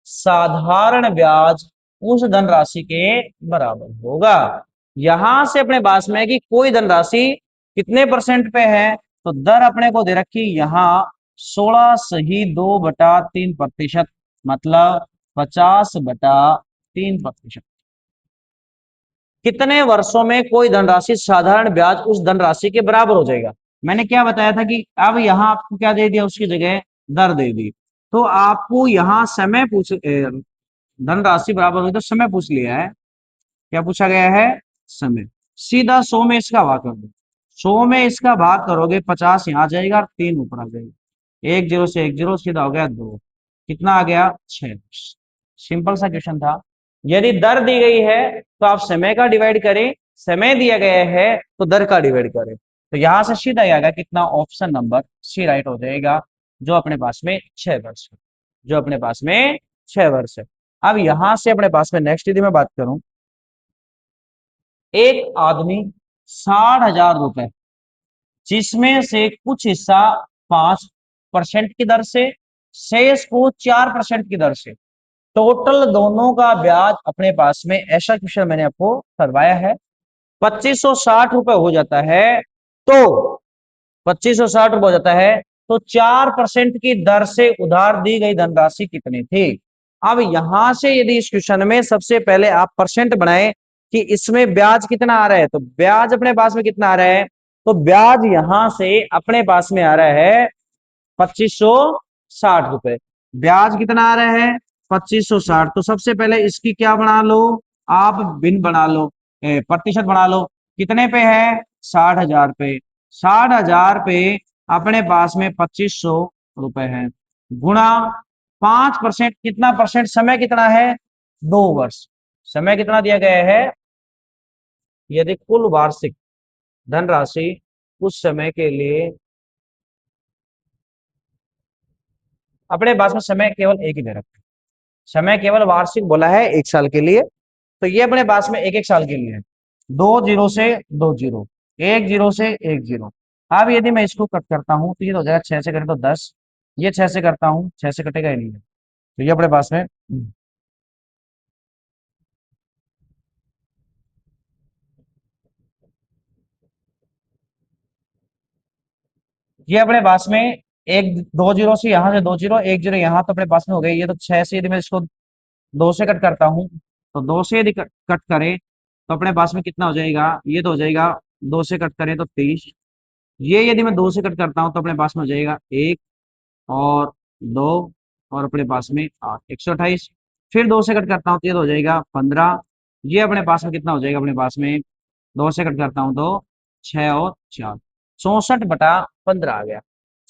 [SPEAKER 1] साधारण ब्याज उस धनराशि के बराबर होगा। यहां से अपने पास में है कि कोई धनराशि कितने परसेंट पे है, तो दर अपने को दे रखी यहां 16 सही 2/3%, मतलब 50/3%। कितने वर्षों में कोई धनराशि साधारण ब्याज उस धनराशि के बराबर हो जाएगा। मैंने क्या बताया था कि अब यहां आपको क्या दे दिया? उसकी जगह दर दे दी। तो आपको यहां समय पूछ धनराशि बराबर हुई तो समय पूछ लिया है। क्या पूछा गया है? समय। सीधा 100 में इसका भाग कर दो। 100 में इसका भाग करोगे 50 यहां आ जाएगा और 3 ऊपर आ जाएगा। 1 0 से 1 0 सीधा हो गया 2। कितना आ गया? 6। सिंपल सा क्वेश्चन था। यदि दर दी गई है तो आप समय का डिवाइड करें, समय दिया गया है तो दर का डिवाइड करें। तो यहां से सीधा आएगा कितना, ऑप्शन नंबर सी राइट हो जाएगा, जो अपने पास में 6 वर्ष है, जो अपने पास में 6 वर्ष है। अब यहां से अपने पास में नेक्स्ट यदि मैं बात करूं, एक आदमी 60,000 रुपए, जिसमें से कुछ हिस्सा 5% की दर से, शेष को 4% की दर से, टोटल दोनों का ब्याज अपने पास में, ऐसा क्वेश्चन मैंने आपको करवाया है, 2560 रुपए हो जाता है। तो 2560 रुपए हो जाता है, तो 4% की दर से उधार दी गई धनराशि कितनी थी। अब यहां से यदि इस क्वेश्चन में सबसे पहले आप परसेंट बनाए कि इसमें ब्याज कितना आ रहा है, तो ब्याज अपने पास में कितना आ रहा है, तो ब्याज यहां से अपने पास में आ रहा है 2560 रुपए। ब्याज कितना आ रहा है, 2560। तो सबसे पहले इसकी क्या बना लो, आप भिन्न बना लो, प्रतिशत बना लो, कितने पे है, 60,000 पे। 60,000 पे अपने पास में 2500 रुपए है, गुणा 5%, कितना परसेंट, समय कितना है, 2 वर्ष। समय कितना दिया गया है, यदि कुल वार्षिक धनराशि उस समय के लिए, अपने पास में समय केवल एक ही दे रखा है, समय केवल वार्षिक बोला है 1 साल के लिए, तो ये अपने पास में एक एक साल के लिए है। 2 जीरो से 2 जीरो, 1 जीरो से 1 जीरो। अब यदि मैं इसको कट करता हूं तो ये तो हो जाएगा, 6 से कटे तो 10, ये 6 से करता हूं, 6 से कटेगा ही नहीं है, तो ये अपने पास में, ये अपने पास में एक, 2 जीरो से यहां से 2 जीरो, 1 जीरो यहां, तो अपने पास में हो गई ये, तो 6 से यदि मैं इसको 2 से कट करता हूं, तो 2 से यदि कट करें तो अपने पास में कितना हो जाएगा, ये तो हो जाएगा, 2 से कट करें तो 30, ये यदि मैं 2 से कट करता हूं तो अपने पास में हो जाएगा 1 और 2, और अपने पास में 8, 128। फिर 2 से कट करता हूं तो ये तो हो जाएगा 15, ये अपने पास में कितना हो जाएगा, अपने पास में 2 से कट करता हूं तो 6 और 4, 64/15 आ गया।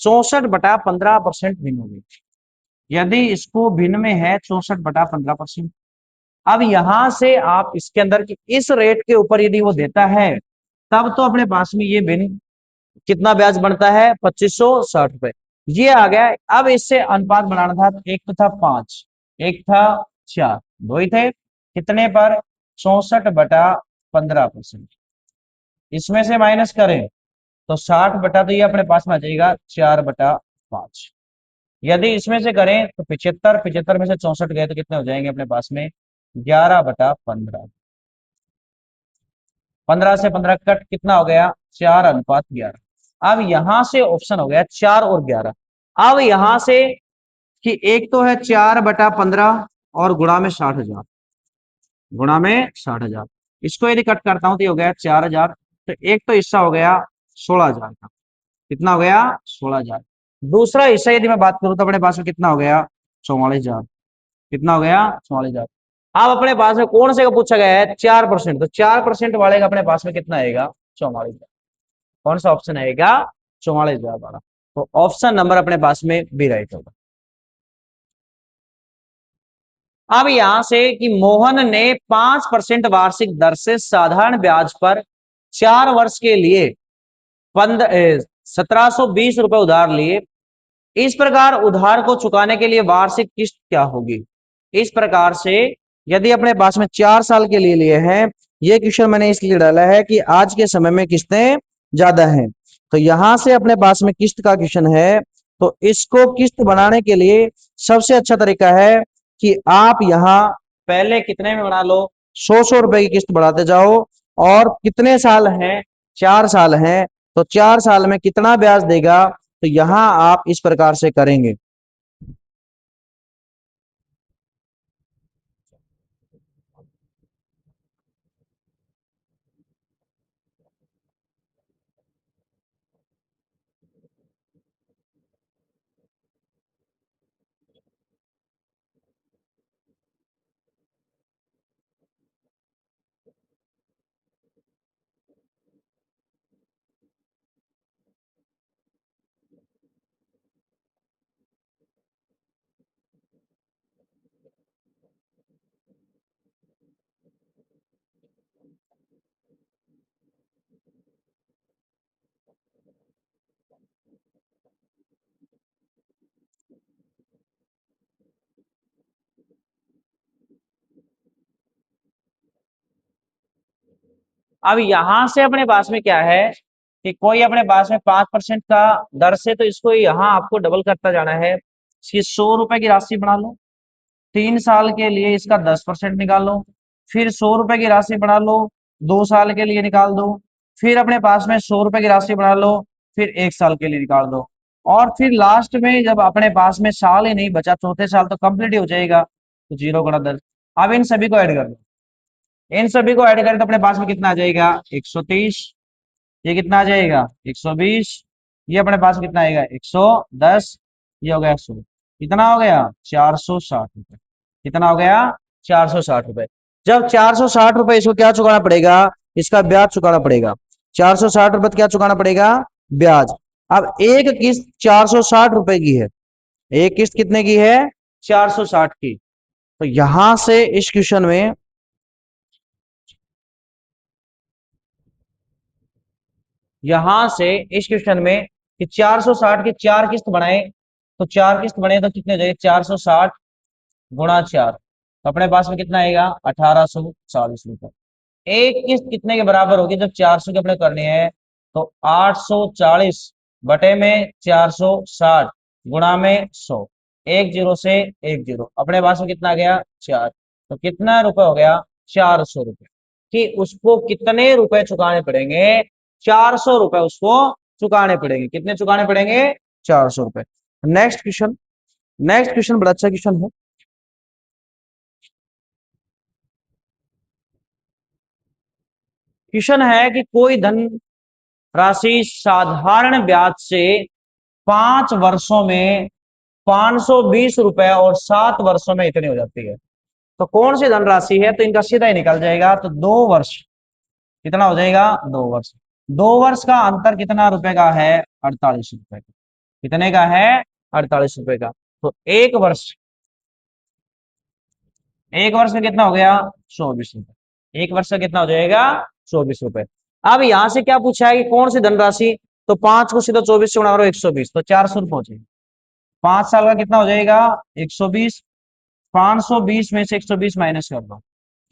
[SPEAKER 1] 64/15% भिन्न हो गई। यदि इसको भिन्न में है 64/15%, अब यहां से आप इसके अंदर की इस रेट के ऊपर यदि वो देता है, तब तो अपने पास में ये भिन्न कितना ब्याज बनता है, 2560 रुपए। ये आ गया। अब इससे अनुपात बनाना था, तो एक तो था 5, एक था 4, दो ही थे, कितने पर, 64/15%। इसमें से माइनस करें तो 60 तो ये अपने पास में आ जाएगा 4/5। यदि इसमें से करें तो 75, 75 में से 64 गए तो कितने हो जाएंगे अपने पास में, 11/15। 15 से 15 कट, कितना हो गया, 4:11। अब यहां से ऑप्शन हो गया 4 और 11। अब यहां से कि एक तो है 4/15 और गुणा में 60,000, गुणा में 60,000, इसको यदि कट करता हूं तो ये हो गया 4,000। तो एक तो हिस्सा हो गया 16,000 का, कितना हो गया, 16,000। दूसरा हिस्सा यदि मैं बात करूं तो अपने पास में कितना हो गया, 44,000, कितना हो गया, 44,000। अब अपने पास में कौन से का पूछा गया है, 4%, तो 4% वाले का अपने पास में कितना आएगा, 44,000। कौन सा ऑप्शन आएगा, 44,000 वाला। तो ऑप्शन नंबर अपने पास में बी राइट होगा। अब यहां से कि मोहन ने 5% वार्षिक दर से साधारण ब्याज पर 4 वर्ष के लिए 1720 रुपए उधार लिए, इस प्रकार उधार को चुकाने के लिए वार्षिक किस्त क्या होगी। इस प्रकार से यदि अपने पास में 4 साल के लिए हैं, ये क्वेश्चन मैंने इसलिए डाला है कि आज के समय में किस्तें ज्यादा हैं, तो यहां से अपने पास में किस्त का क्वेश्चन है। तो इसको किस्त बनाने के लिए सबसे अच्छा तरीका है कि आप यहां पहले कितने में बना लो, 100 100 रुपए की किस्त बढ़ाते जाओ, और कितने साल हैं, 4 साल हैं, तो 4 साल में कितना ब्याज देगा, तो यहां आप इस प्रकार से करेंगे। अब यहां से अपने पास में क्या है कि कोई अपने पास में 5% का दर से, तो इसको यहाँ आपको डबल करता जाना है। इसकी 100 रुपए की राशि बना लो, 3 साल के लिए इसका 10% निकालो, फिर 100 रुपए की राशि बना लो, 2 साल के लिए निकाल दो, फिर अपने पास में 100 रुपए की राशि बना लो, फिर 1 साल के लिए निकाल दो, और फिर लास्ट में जब अपने पास में साल ही नहीं बचा, चौथे साल तो कंप्लीट ही हो जाएगा, तो 0 गुणा 10। अब इन सभी को ऐड कर दो, इन सभी को ऐड करें तो अपने पास में कितना आ जाएगा 130, ये कितना आ जाएगा 120, ये अपने पास कितना आएगा 110, ये हो गया 100, कितना हो गया 460 रुपए, कितना हो गया 460 रुपए। जब 460 रुपए इसको क्या चुकाना पड़ेगा, इसका ब्याज चुकाना पड़ेगा। 460 रुपए क्या चुकाना पड़ेगा, ब्याज। अब एक किस्त 460 रुपए की है, एक किस्त कितने की है 460 की। तो यहां से इस क्वेश्चन में, यहां से इस क्वेश्चन में कि 460 की 4 किस्त बनाए, तो 4 किस्त बने तो कितने हो जाएंगे 460 गुणा 4, तो अपने पास में कितना आएगा 1840 रुपए। एक किस्त कितने के बराबर होगी, जब 400 के अपने करने हैं, तो 840 बटे में 460 गुणा में 100, एक जीरो से एक जीरो, अपने पास में कितना आ गया 4, तो कितना रुपए हो गया 400 रुपए। कि उसको कितने रुपए चुकाने पड़ेंगे, 400 रुपए उसको चुकाने पड़ेंगे। कितने चुकाने पड़ेंगे 400 रुपए। नेक्स्ट क्वेश्चन, नेक्स्ट क्वेश्चन बड़ा अच्छा क्वेश्चन है। क्वेश्चन है कि कोई धन राशि साधारण ब्याज से 5 वर्षों में 520 रुपए और 7 वर्षों में इतनी हो जाती है। तो कौन सी धनराशि है, तो इनका सीधा ही निकल जाएगा। तो 2 वर्ष, कितना हो जाएगा 2 वर्ष, 2 वर्ष का अंतर कितना रुपए का है 48 रुपए का। कितने का है 48 रुपए का। तो एक वर्ष का कितना हो गया 24 रुपए, एक वर्ष का कितना हो जाएगा 24 रुपए। अब यहां से क्या पूछा है कि कौन सी धनराशि, तो 5 को सीधा 24 से गुणा करो 120, तो 400 रुपए हो जाएगा। 5 साल का कितना हो जाएगा 120, 520 में से 120 माइनस कर दो,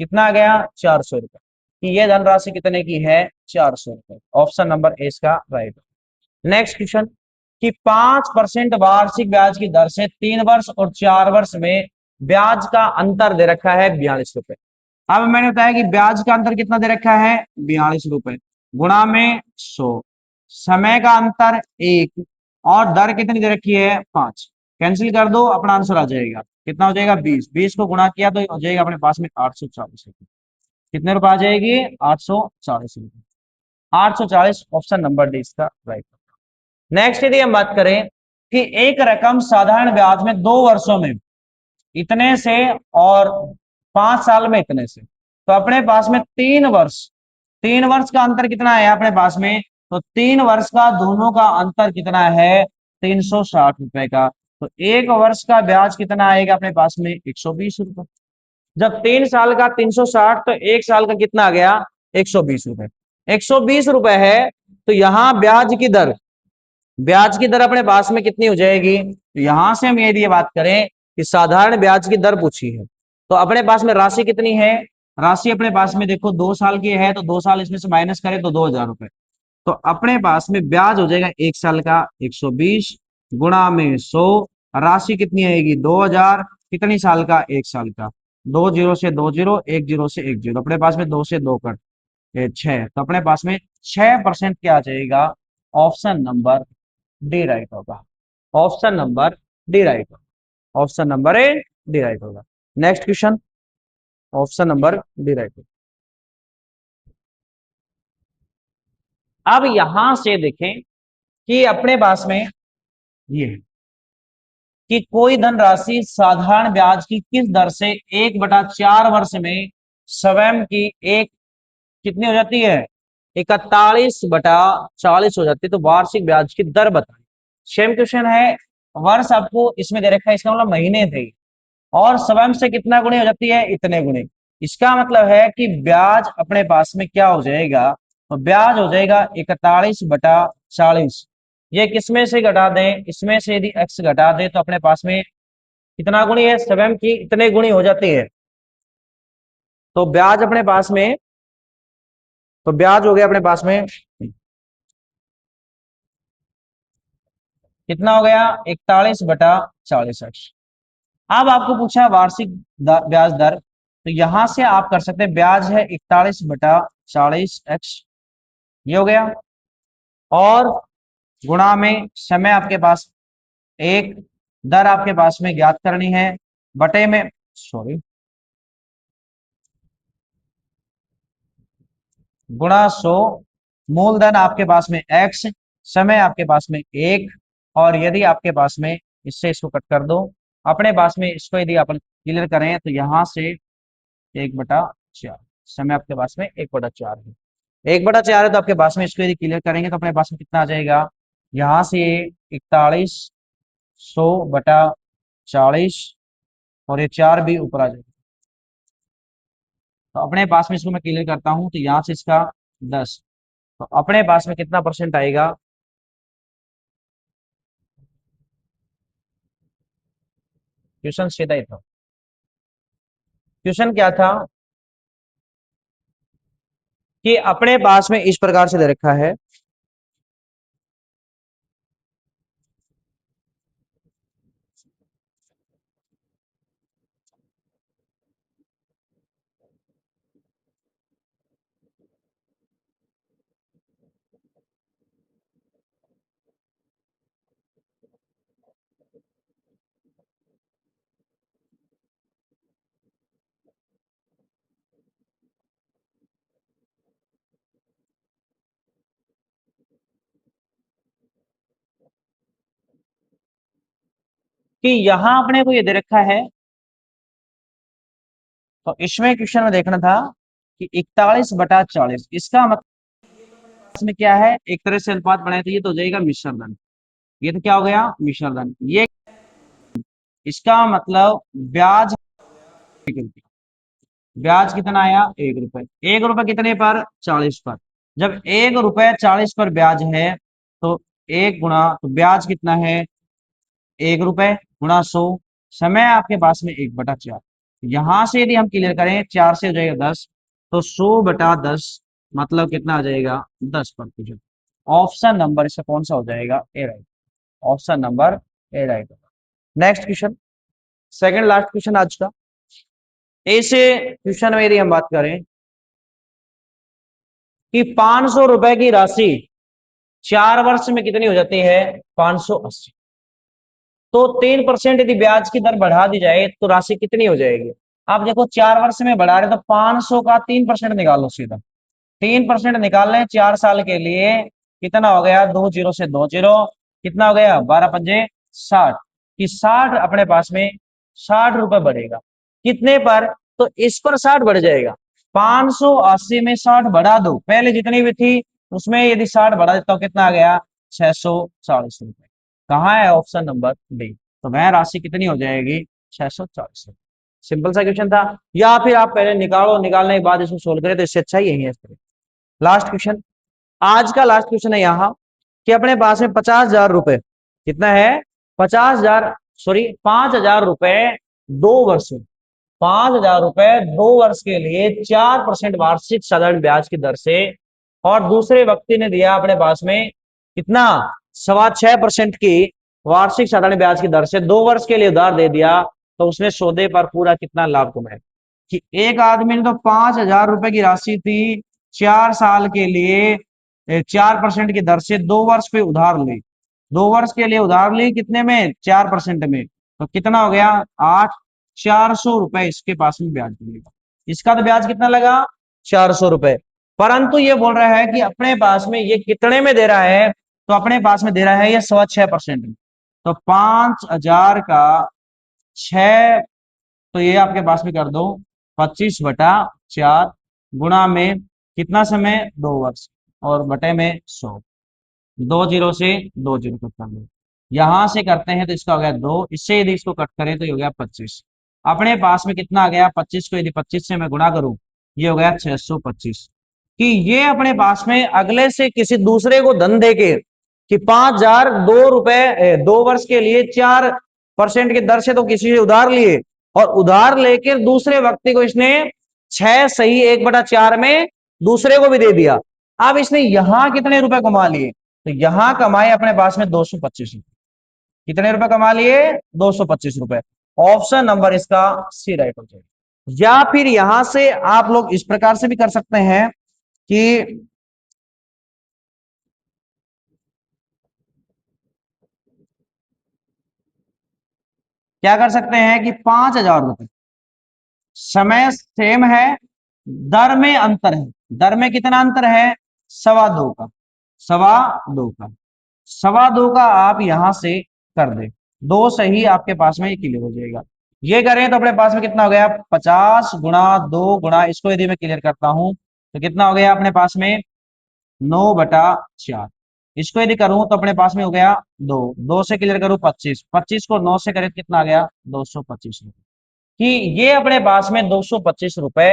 [SPEAKER 1] कितना आ गया 400 रुपए। कि ये धनराशि कितने की है 400 रुपए। ऑप्शन नंबर ए इसका राइट। नेक्स्ट क्वेश्चन कि 5% वार्षिक ब्याज की दर से 3 वर्ष और 4 वर्ष में ब्याज का अंतर दे रखा है 42 रुपए। अब मैंने बताया कि ब्याज का अंतर कितना दे रखा है 42 रुपए, गुणा में 100, समय का अंतर 1, और दर कितनी दे रखी है 5। कैंसिल कर दो, अपना आंसर आ जाएगा, कितना हो जाएगा 20, 20 को गुणा किया तो हो जाएगा अपने पास में 840 रुपए। कितने रुपए आ जाएगी 840 रुपए। 840, ऑप्शन नंबर डी इसका राइट। नेक्स्ट यदि हम बात करें कि एक रकम साधारण ब्याज में 2 वर्षों में इतने से और 5 साल में इतने से, तो अपने पास में 3 वर्ष, 3 वर्ष का अंतर कितना है अपने पास में, तो 3 वर्ष का दोनों का अंतर कितना है 360 रुपए का। तो एक वर्ष का ब्याज कितना आएगा अपने पास में 120 रुपए। जब 3 साल का 360, तो 1 साल का कितना आ गया 120 रुपए। 120 रुपए है, तो यहां ब्याज की दर, ब्याज की दर अपने पास में कितनी हो जाएगी। तो यहां से हम यदि ये बात करें कि साधारण ब्याज की दर पूछी है, तो अपने पास में राशि कितनी है, राशि अपने पास में देखो 2 साल की है, तो 2 साल इसमें से माइनस करें तो 2000 रुपए। तो अपने पास में ब्याज हो जाएगा 1 साल का 120 गुणा में 100, राशि कितनी आएगी 2000, कितनी साल का 1 साल का, 2 जीरो से 2 जीरो, 1 जीरो से 1 जीरो, अपने पास में 2 से 2 कट 6, तो अपने पास में 6% क्या आ जाएगा, ऑप्शन नंबर डी राइट होगा। ऑप्शन नंबर डी राइट होगा, option number A D right होगा। Next question, option number D right होगा। अब यहां से देखें कि अपने पास में ये है कि कोई धनराशि साधारण ब्याज की किस दर से 1/4 वर्ष में स्वयं की एक कितनी हो जाती है 41/40 हो जाती है। तो वार्षिक ब्याज की दर बताएं। सेम क्वेश्चन है, वर्ष आपको इसमें दे रखा है, इसका मतलब महीने थे, और स्वयं से कितना गुणे हो जाती है इतने गुणे। इसका मतलब है कि ब्याज अपने पास में क्या हो जाएगा, तो ब्याज हो जाएगा 41/40। ये किसमें से घटा दें, इसमें से यदि x घटा दें तो अपने पास में कितना गुणी है, 7 की इतने गुणी हो जाती है। तो ब्याज अपने पास में, तो ब्याज हो गया अपने पास में कितना हो गया, 41/40x। अब आपको पूछा वार्षिक ब्याज दर, तो यहां से आप कर सकते हैं, ब्याज है 41/40x, ये हो गया, और गुणा में समय आपके पास एक, दर आपके पास में ज्ञात करनी है, बटे में, सॉरी, गुणा 100, मूलधन आपके पास में x, समय आपके पास में एक, और यदि आपके पास में, इससे इसको कट कर दो, अपने पास में इसको यदि आप क्लियर करें तो यहां से 1/4, समय आपके पास में 1/4 है, 1/4 है, तो आपके पास में इसको यदि क्लियर करेंगे तो अपने पास में कितना आ जाएगा, यहां से 4100/40, और ये 4 भी ऊपर आ जाएगा। तो अपने पास में इसको मैं क्लियर करता हूं तो यहां से इसका 10, तो अपने पास में कितना परसेंट आएगा, क्वेश्चन सीधा ही था। क्वेश्चन क्या था कि अपने पास में इस प्रकार से दे रखा है कि यहां अपने को ये दे रखा है, तो इसमें क्वेश्चन में देखना था कि 41/40, इसका मतलब इसमें क्या है, एक तरह से अनुपात बनाए तो ये तो हो जाएगा मिश्रधन, ये तो क्या हो गया, मिश्रधन, ये इसका मतलब ब्याज, ब्याज कितना आया, 1 रुपए, 1 रुपए कितने पर, 40 पर, जब 1 रुपए 40 पर ब्याज है, तो एक गुणा, तो ब्याज कितना है, 1 रुपए गुणा 100, समय आपके पास में 1/4, यहां से यदि हम क्लियर करें 4 से हो जाएगा 10, तो 100/10 मतलब कितना आ जाएगा, 10%। ऑप्शन नंबर इसका कौन सा हो जाएगा, A right, option number A right. Next question, second last question आज का। ऐसे क्वेश्चन में यदि हम बात करें कि 500 रुपए की राशि 4 वर्ष में कितनी हो जाती है, 580, तो 3% यदि ब्याज की दर बढ़ा दी जाए तो राशि कितनी हो जाएगी। आप देखो 4 वर्ष में बढ़ा रहे तो 500 का 3% निकालो सीधा, 3% निकाल लें 4 साल के लिए, कितना हो गया, 2 जीरो से 2 जीरो, कितना हो गया, 12×5 = 60, कि 60 अपने पास में 60 रुपए बढ़ेगा, कितने पर, तो इस पर 60 बढ़ जाएगा, 580 में 60 बढ़ा दो, पहले जितनी भी थी उसमें यदि 60 बढ़ा देता हूं कितना आ गया, 640 रुपए। कहाँ है, ऑप्शन नंबर डी, तो वह राशि कितनी हो जाएगी, 640। सिंपल सा क्वेश्चन था, या फिर आप पहले निकालो, निकालने के बाद इसको सोल्व करें तो इससे अच्छा यही है। लास्ट क्वेश्चन, आज का लास्ट क्वेश्चन है यहाँ कि अपने पास में 50,000 रुपए, कितना है, 50,000, सॉरी 5,000 रुपए 2 वर्ष में, 5,000 रुपए 2 वर्ष के लिए 4% वार्षिक साधारण ब्याज की दर से, और दूसरे व्यक्ति ने दिया अपने पास में कितना, 6.25% की वार्षिक साधारण ब्याज की दर से 2 वर्ष के लिए उधार दे दिया, तो उसने सौदे पर पूरा कितना लाभ कमाया, कि एक आदमी ने तो 5,000 रुपए की राशि थी, 4 साल के लिए 4% की दर से 2 वर्ष पे उधार ली, 2 वर्ष के लिए उधार ली, कितने में, 4% में, तो कितना हो गया, 8, 400 रुपए इसके पास में ब्याज मिलेगा, इसका तो ब्याज कितना लगा, 400 रुपए, परंतु ये बोल रहा है कि अपने पास में ये कितने में दे रहा है, तो अपने पास में दे रहा है ये 6.25% में, तो 5,000 का 6, तो ये आपके पास में कर दो 25/4, गुणा में कितना समय, 2 वर्ष, और बटे में 100, 2 जीरो से 2 जीरो कट कर लो, यहां से करते हैं तो इसका हो गया 2, इससे यदि इसको कट करें तो ये हो गया 25, अपने पास में कितना आ गया, 25 को यदि 25 से मैं गुणा करूं, ये हो गया 625, कि ये अपने पास में अगले से किसी दूसरे को धन देके कि 5,000 2 रुपए 2 वर्ष के लिए 4% की दर से तो किसी से उधार लिए, और उधार लेकर दूसरे व्यक्ति को इसने 6 सही 1/4 में दूसरे को भी दे दिया। अब इसने यहां कितने रुपए कमा लिए, तो यहां कमाए अपने पास में 225 रुपए। कितने रुपए कमा लिए, 225 रुपए। ऑप्शन नंबर इसका सी राइट हो जाएगा। या फिर यहां से आप लोग इस प्रकार से भी कर सकते हैं कि क्या कर सकते हैं कि 5,000 रुपए, समय सेम है, दर में अंतर है। दर में कितना अंतर है, 2.25 का, 2.25 का, 2.25 का आप यहां से कर दे, दो सही आपके पास में ये क्लियर हो जाएगा। ये करें तो अपने पास में कितना हो गया, 50 × 2 इसको यदि मैं क्लियर करता हूं तो कितना हो गया अपने पास में, 9/4। इसको यदि करूं तो अपने पास में हो गया 2, 2 से क्लियर करूं 25, 25 को 9 से करें तो कितना आ गया, 225 रुपए। कि ये अपने पास में 225 रुपए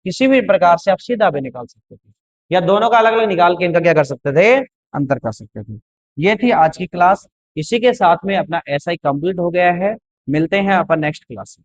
[SPEAKER 1] किसी भी प्रकार से आप सीधा भी निकाल सकते थे, या दोनों का अलग अलग निकाल के इनका क्या कर सकते थे, अंतर कर सकते थे। ये थी आज की क्लास। इसी के साथ में अपना ऐसा ही कंप्लीट हो गया है। मिलते हैं अपन नेक्स्ट क्लास में।